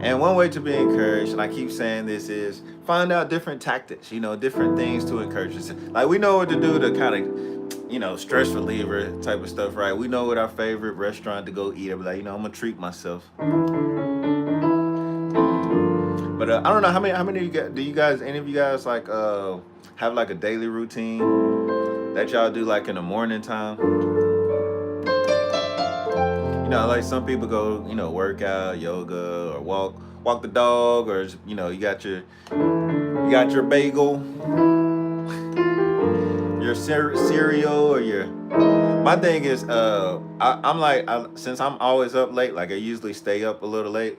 And one way to be encouraged, and I keep saying this, is find out different tactics, different things to encourage us. Like we know what to do to kind of, stress reliever type of stuff, right? We know what our favorite restaurant to go eat. I'm like, I'm gonna treat myself. But I don't know how many of you guys, any of you guys like have like a daily routine that y'all do like in the morning time? Like some people go, work out, yoga, or walk the dog, or you got your bagel, your cereal, or your. My thing is, I'm like, since I'm always up late, like I usually stay up a little late.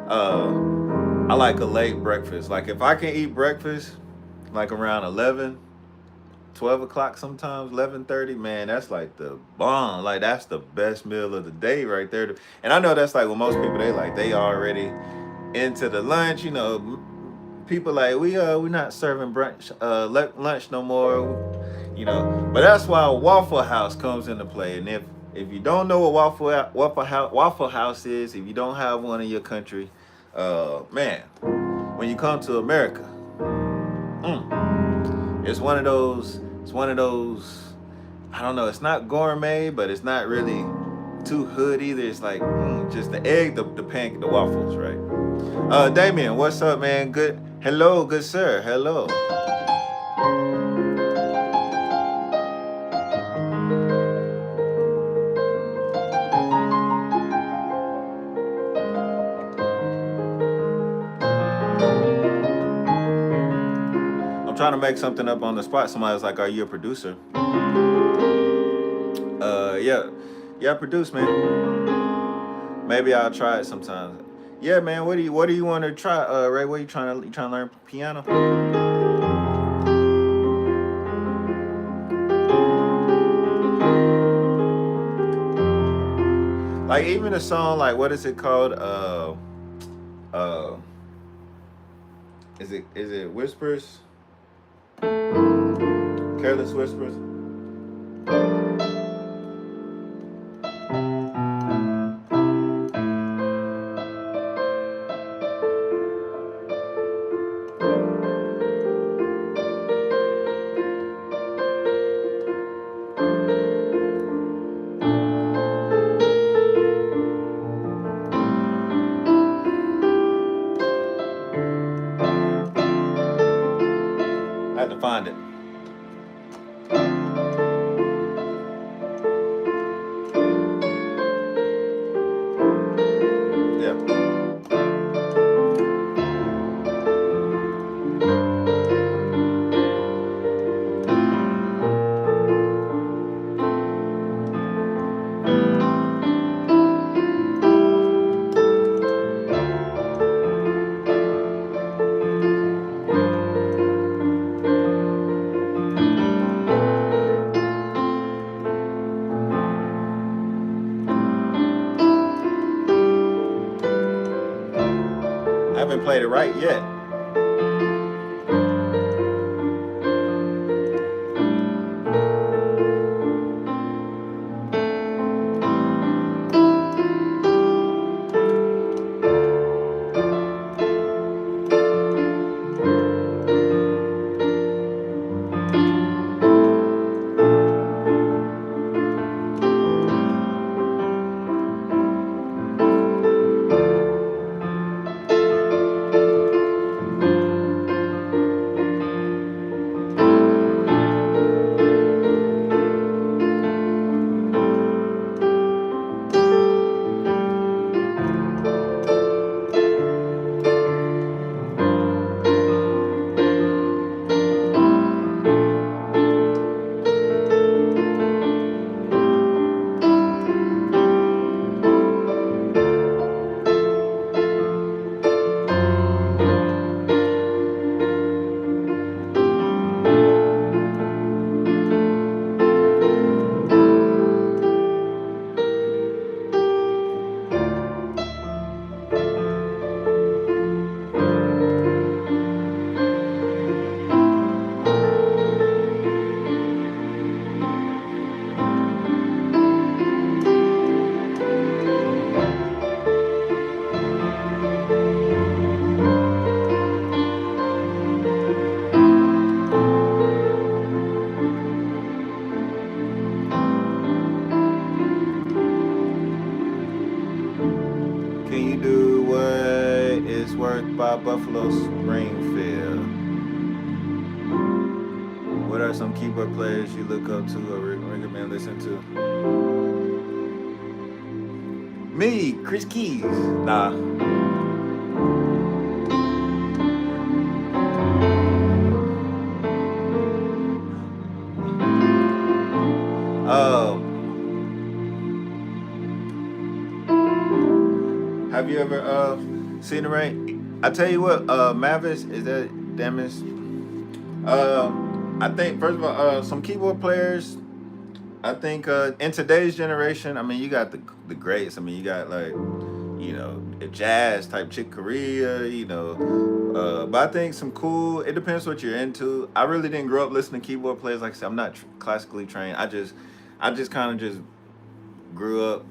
I like a late breakfast. Like if I can eat breakfast, like around 11, 12 o'clock sometimes, 11:30, man, that's like the bomb. Like that's the best meal of the day right there. And I know that's like what most people, they already into the lunch. People like we're not serving brunch, lunch no more. But that's why Waffle House comes into play. And if you don't know what Waffle House is, if you don't have one in your country, man, when you come to America, it's one of those. I don't know. It's not gourmet, but it's not really too hood either. It's like just the egg, the pancake, the waffles, right? Damien, what's up, man? Hello, good sir. Hello. I'm trying to make something up on the spot. Somebody's like, "Are you a producer?" Yeah, I produce, man. Maybe I'll try it sometimes. Yeah, man. What do you want to try, Ray? What are you trying to learn piano? Like even a song like what is it called? Uh, is it Whispers? Careless Whispers. I had to find it. Yeah. I haven't played it right yet. Carlos Springfield. What are some keyboard players you look up to or recommend listen to? Me, Kris KeyZ. Nah. Have you ever seen the rain? I tell you what, Mavis, is that Damis? I think first of all, some keyboard players. I think in today's generation, I mean, you got the greats. I mean, you got like, you know, jazz type Chick Corea, you know. But I think some cool. It depends what you're into. I really didn't grow up listening to keyboard players. Like I said, I'm not classically trained. I just kind of just grew up,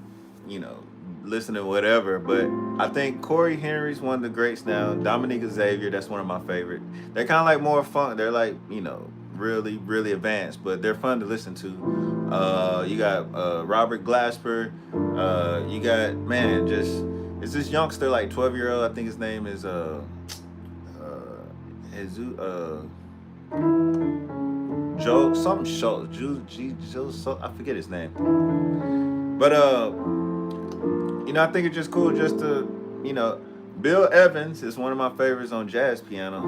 you know, listening to whatever. But I think Corey Henry's one of the greats now. Dominique Xavier, that's one of my favorite. They're kind of like more fun. They're like, you know, really, really advanced, but they're fun to listen to. You got Robert Glasper. You got, man, just, it's this youngster, like 12-year-old. I think his name is Jesus, Joe something Schultz. I forget his name. But you know, I think it's just cool just to, you know, Bill Evans is one of my favorites on jazz piano.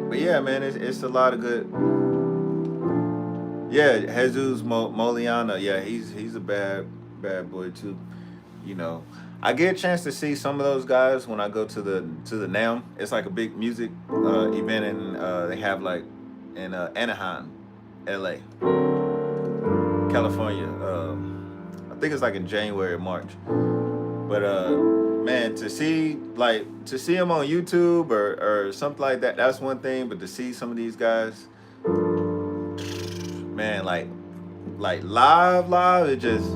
But yeah, man, it's a lot of good. Yeah, Jesus Moliana. Yeah, he's a bad boy too. You know, I get a chance to see some of those guys when I go to the NAMM. It's like a big music event, and they have like in Anaheim, LA, California. I think it's like in January or March. But man, to see him on YouTube or something like that, that's one thing. But to see some of these guys, man, like live, it just,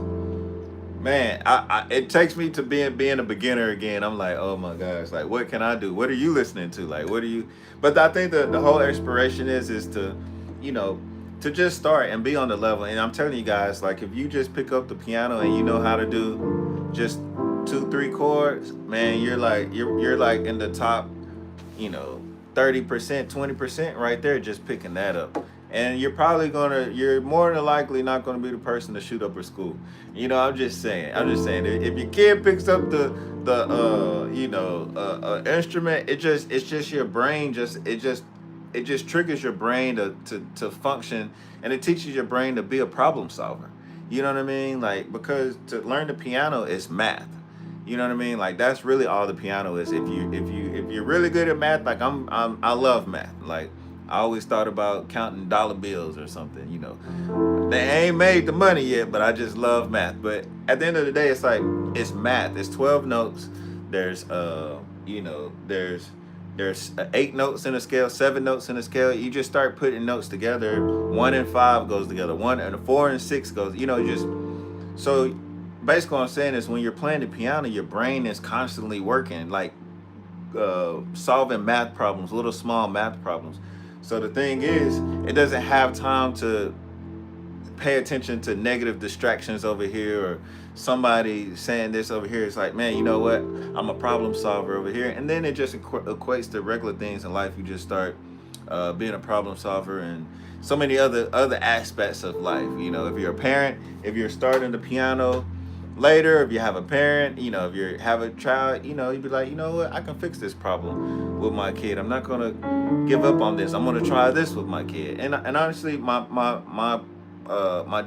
man, it takes me to being a beginner again. I'm like, oh my gosh, like what can I do? What are you listening to? Like, what are you? But I think the whole inspiration is to, you know, to just start and be on the level. And I'm telling you guys, like if you just pick up the piano and you know how to do just 2-3 chords, man, you're like in the top, you know, 30%, 20% right there, just picking that up. And you're more than likely not gonna be the person to shoot up a school. You know, I'm just saying, if your kid picks up the instrument, it's just your brain, it just triggers your brain to function, and it teaches your brain to be a problem solver. You know what I mean? Like, because to learn the piano is math. You know what I mean? Like that's really all the piano is. If you're really good at math, like I love math. Like I always thought about counting dollar bills or something, you know. They ain't made the money yet, but I just love math. But at the end of the day, it's like, it's math. It's 12 notes. There's, there's 8 notes in a scale, 7 notes in a scale. You just start putting notes together. 1 and 5 goes together. 1 and 4 and 6 goes, you know, just, so basically what I'm saying is when you're playing the piano, your brain is constantly working, like solving math problems, little small math problems. So the thing is, it doesn't have time to pay attention to negative distractions over here or somebody saying this over here. It's like, man, you know what? I'm a problem solver over here. And then it just equates to regular things in life. You just start being a problem solver and so many other aspects of life. You know, if you're a parent, if you're starting the piano later, if you have a parent, you know, if you have a child, you know, you'd be like, you know what, I can fix this problem with my kid. I'm not gonna give up on this. I'm gonna try this with my kid. And honestly, my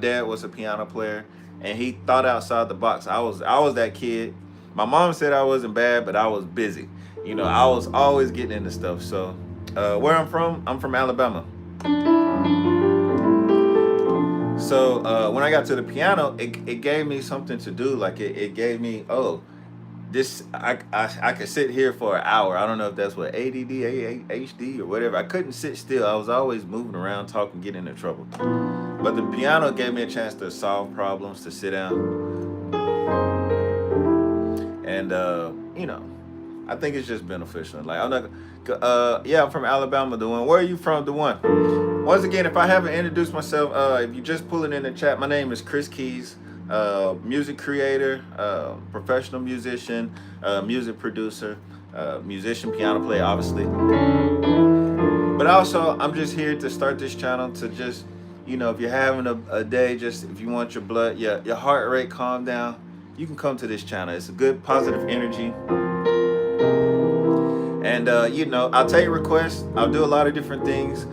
dad was a piano player, and he thought outside the box. I was that kid. My mom said I wasn't bad, but I was busy. You know, I was always getting into stuff. So where I'm from Alabama. So when I got to the piano, it gave me something to do. Like it gave me, I could sit here for an hour. I don't know if that's what ADD, ADHD or whatever. I couldn't sit still. I was always moving around, talking, getting into trouble. But the piano gave me a chance to solve problems, to sit down. And you know, I think it's just beneficial. Like I'm not, I'm from Alabama, the one. Where are you from, the one? Once again, if I haven't introduced myself, if you're just pulling in the chat, my name is Kris KeyZ. music creator, professional musician, music producer, musician, piano player, obviously. But also, I'm just here to start this channel to just, if you're having a day, just if you want your blood, your heart rate calm down, you can come to this channel. It's a good, positive energy. And I'll take requests. I'll do a lot of different things.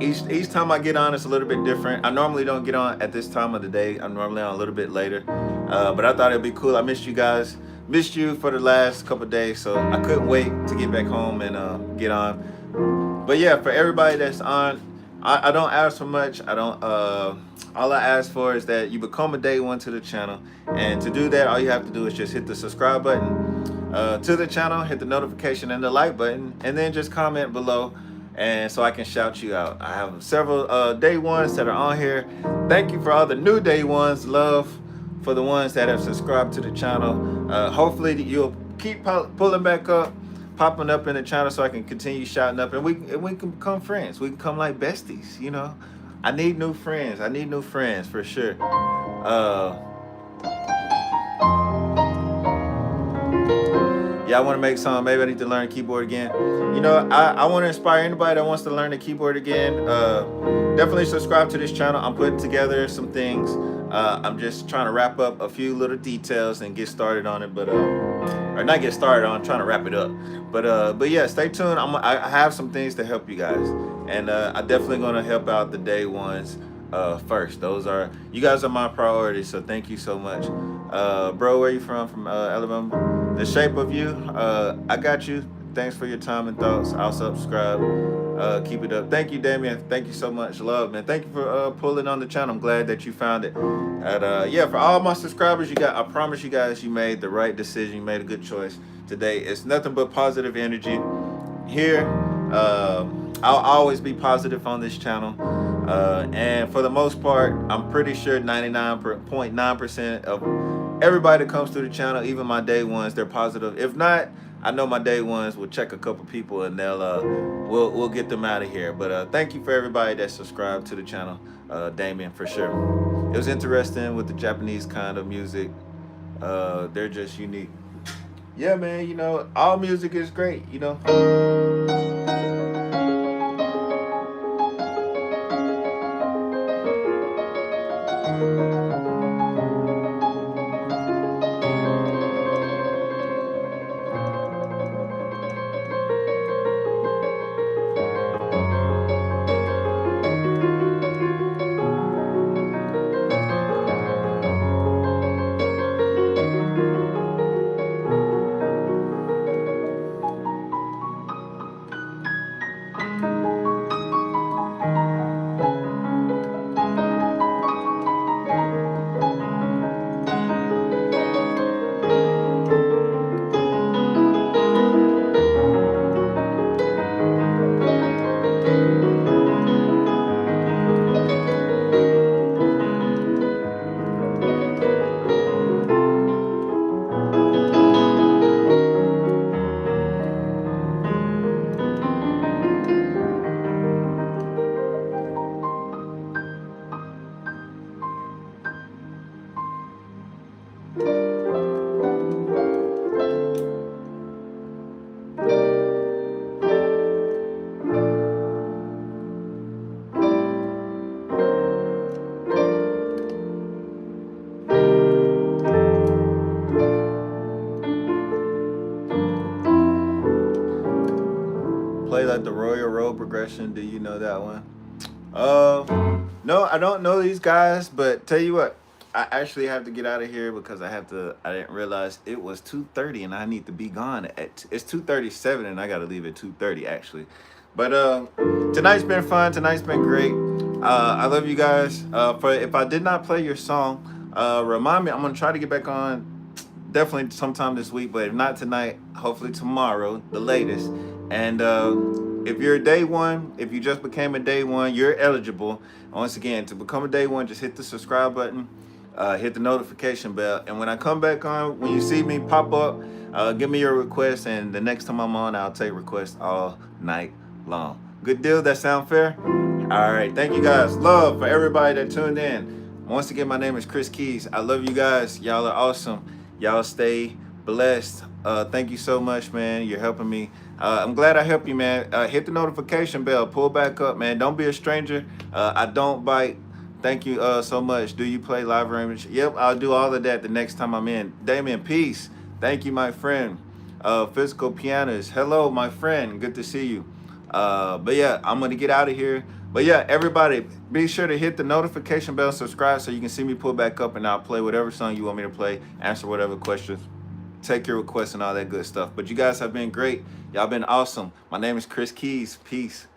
Each time I get on, it's a little bit different. I normally don't get on at this time of the day. I'm normally on a little bit later. But I thought it'd be cool. I missed you guys. Missed you for the last couple of days, so I couldn't wait to get back home and get on. But yeah, for everybody that's on, I don't ask for much. I don't. All I ask for is that you become a day one to the channel, and to do that, all you have to do is just hit the subscribe button to the channel, hit the notification and the like button, and then just comment below, and so I can shout you out. I have several day ones that are on here. Thank you for all the new day ones. Love for the ones that have subscribed to the channel. Hopefully you'll keep pulling back up, popping up in the channel, so I can continue shouting up, and we can become friends. We can come like besties. I need new friends. I need new friends for sure. Yeah, I want to make some. Maybe I need to learn keyboard again. I want to inspire anybody that wants to learn the keyboard again. Definitely subscribe to this channel. I'm putting together some things. I'm just trying to wrap up a few little details and get started on it, but or not get started on. I'm trying to wrap it up. But yeah, stay tuned. I have some things to help you guys, and I'm definitely going to help out the day ones first. You guys are my priority, so thank you so much. Bro, where you from? From Alabama. The Shape of You, I got you. Thanks for your time and thoughts. I'll subscribe. Keep it up. Thank you, Damien. Thank you so much. Love, man. Thank you for pulling on the channel. I'm glad that you found it. And yeah, for all my subscribers, I promise you guys, you made the right decision. You made a good choice today. It's nothing but positive energy here. I'll always be positive on this channel. And for the most part, I'm pretty sure 99.9% of everybody that comes through the channel, even my day ones, they're positive. If not, I know my day ones will check a couple people, and we'll get them out of here. But thank you for everybody that subscribed to the channel, Damien, for sure. It was interesting with the Japanese kind of music. They're just unique. Yeah, man. All music is great. Play like the Royal Road progression. Do you know that one? No, I don't know these guys, but tell you what, I actually have to get out of here because I didn't realize it was 2:30 and I need to be gone it's 2:37 and I got to leave at 2:30 actually. But tonight's been fun. Tonight's been great. I love you guys. If I did not play your song, remind me. I'm going to try to get back on definitely sometime this week, but if not tonight, hopefully tomorrow, the latest. And if you're a day one, if you just became a day one, you're eligible. Once again, to become a day one, just hit the subscribe button, hit the notification bell. And when I come back on, when you see me pop up, give me your request. And the next time I'm on, I'll take requests all night long. Good deal? That sound fair? All right. Thank you guys. Love for everybody that tuned in. Once again, my name is Kris KeyZ. I love you guys. Y'all are awesome. Y'all stay blessed. Thank you so much, man. You're helping me. I'm glad I helped you, man. Hit the notification bell. Pull back up, man. Don't be a stranger. I don't bite. Thank you so much. Do you play live range? Yep, I'll do all of that the next time I'm in. Damien, peace. Thank you, my friend. Physical pianist. Hello, my friend. Good to see you. But yeah, I'm gonna get out of here. But yeah, everybody, be sure to hit the notification bell, subscribe, so you can see me pull back up, and I'll play whatever song you want me to play, answer whatever questions, take your requests, and all that good stuff. But you guys have been great. Y'all been awesome. My name is Kris KeyZ. Peace.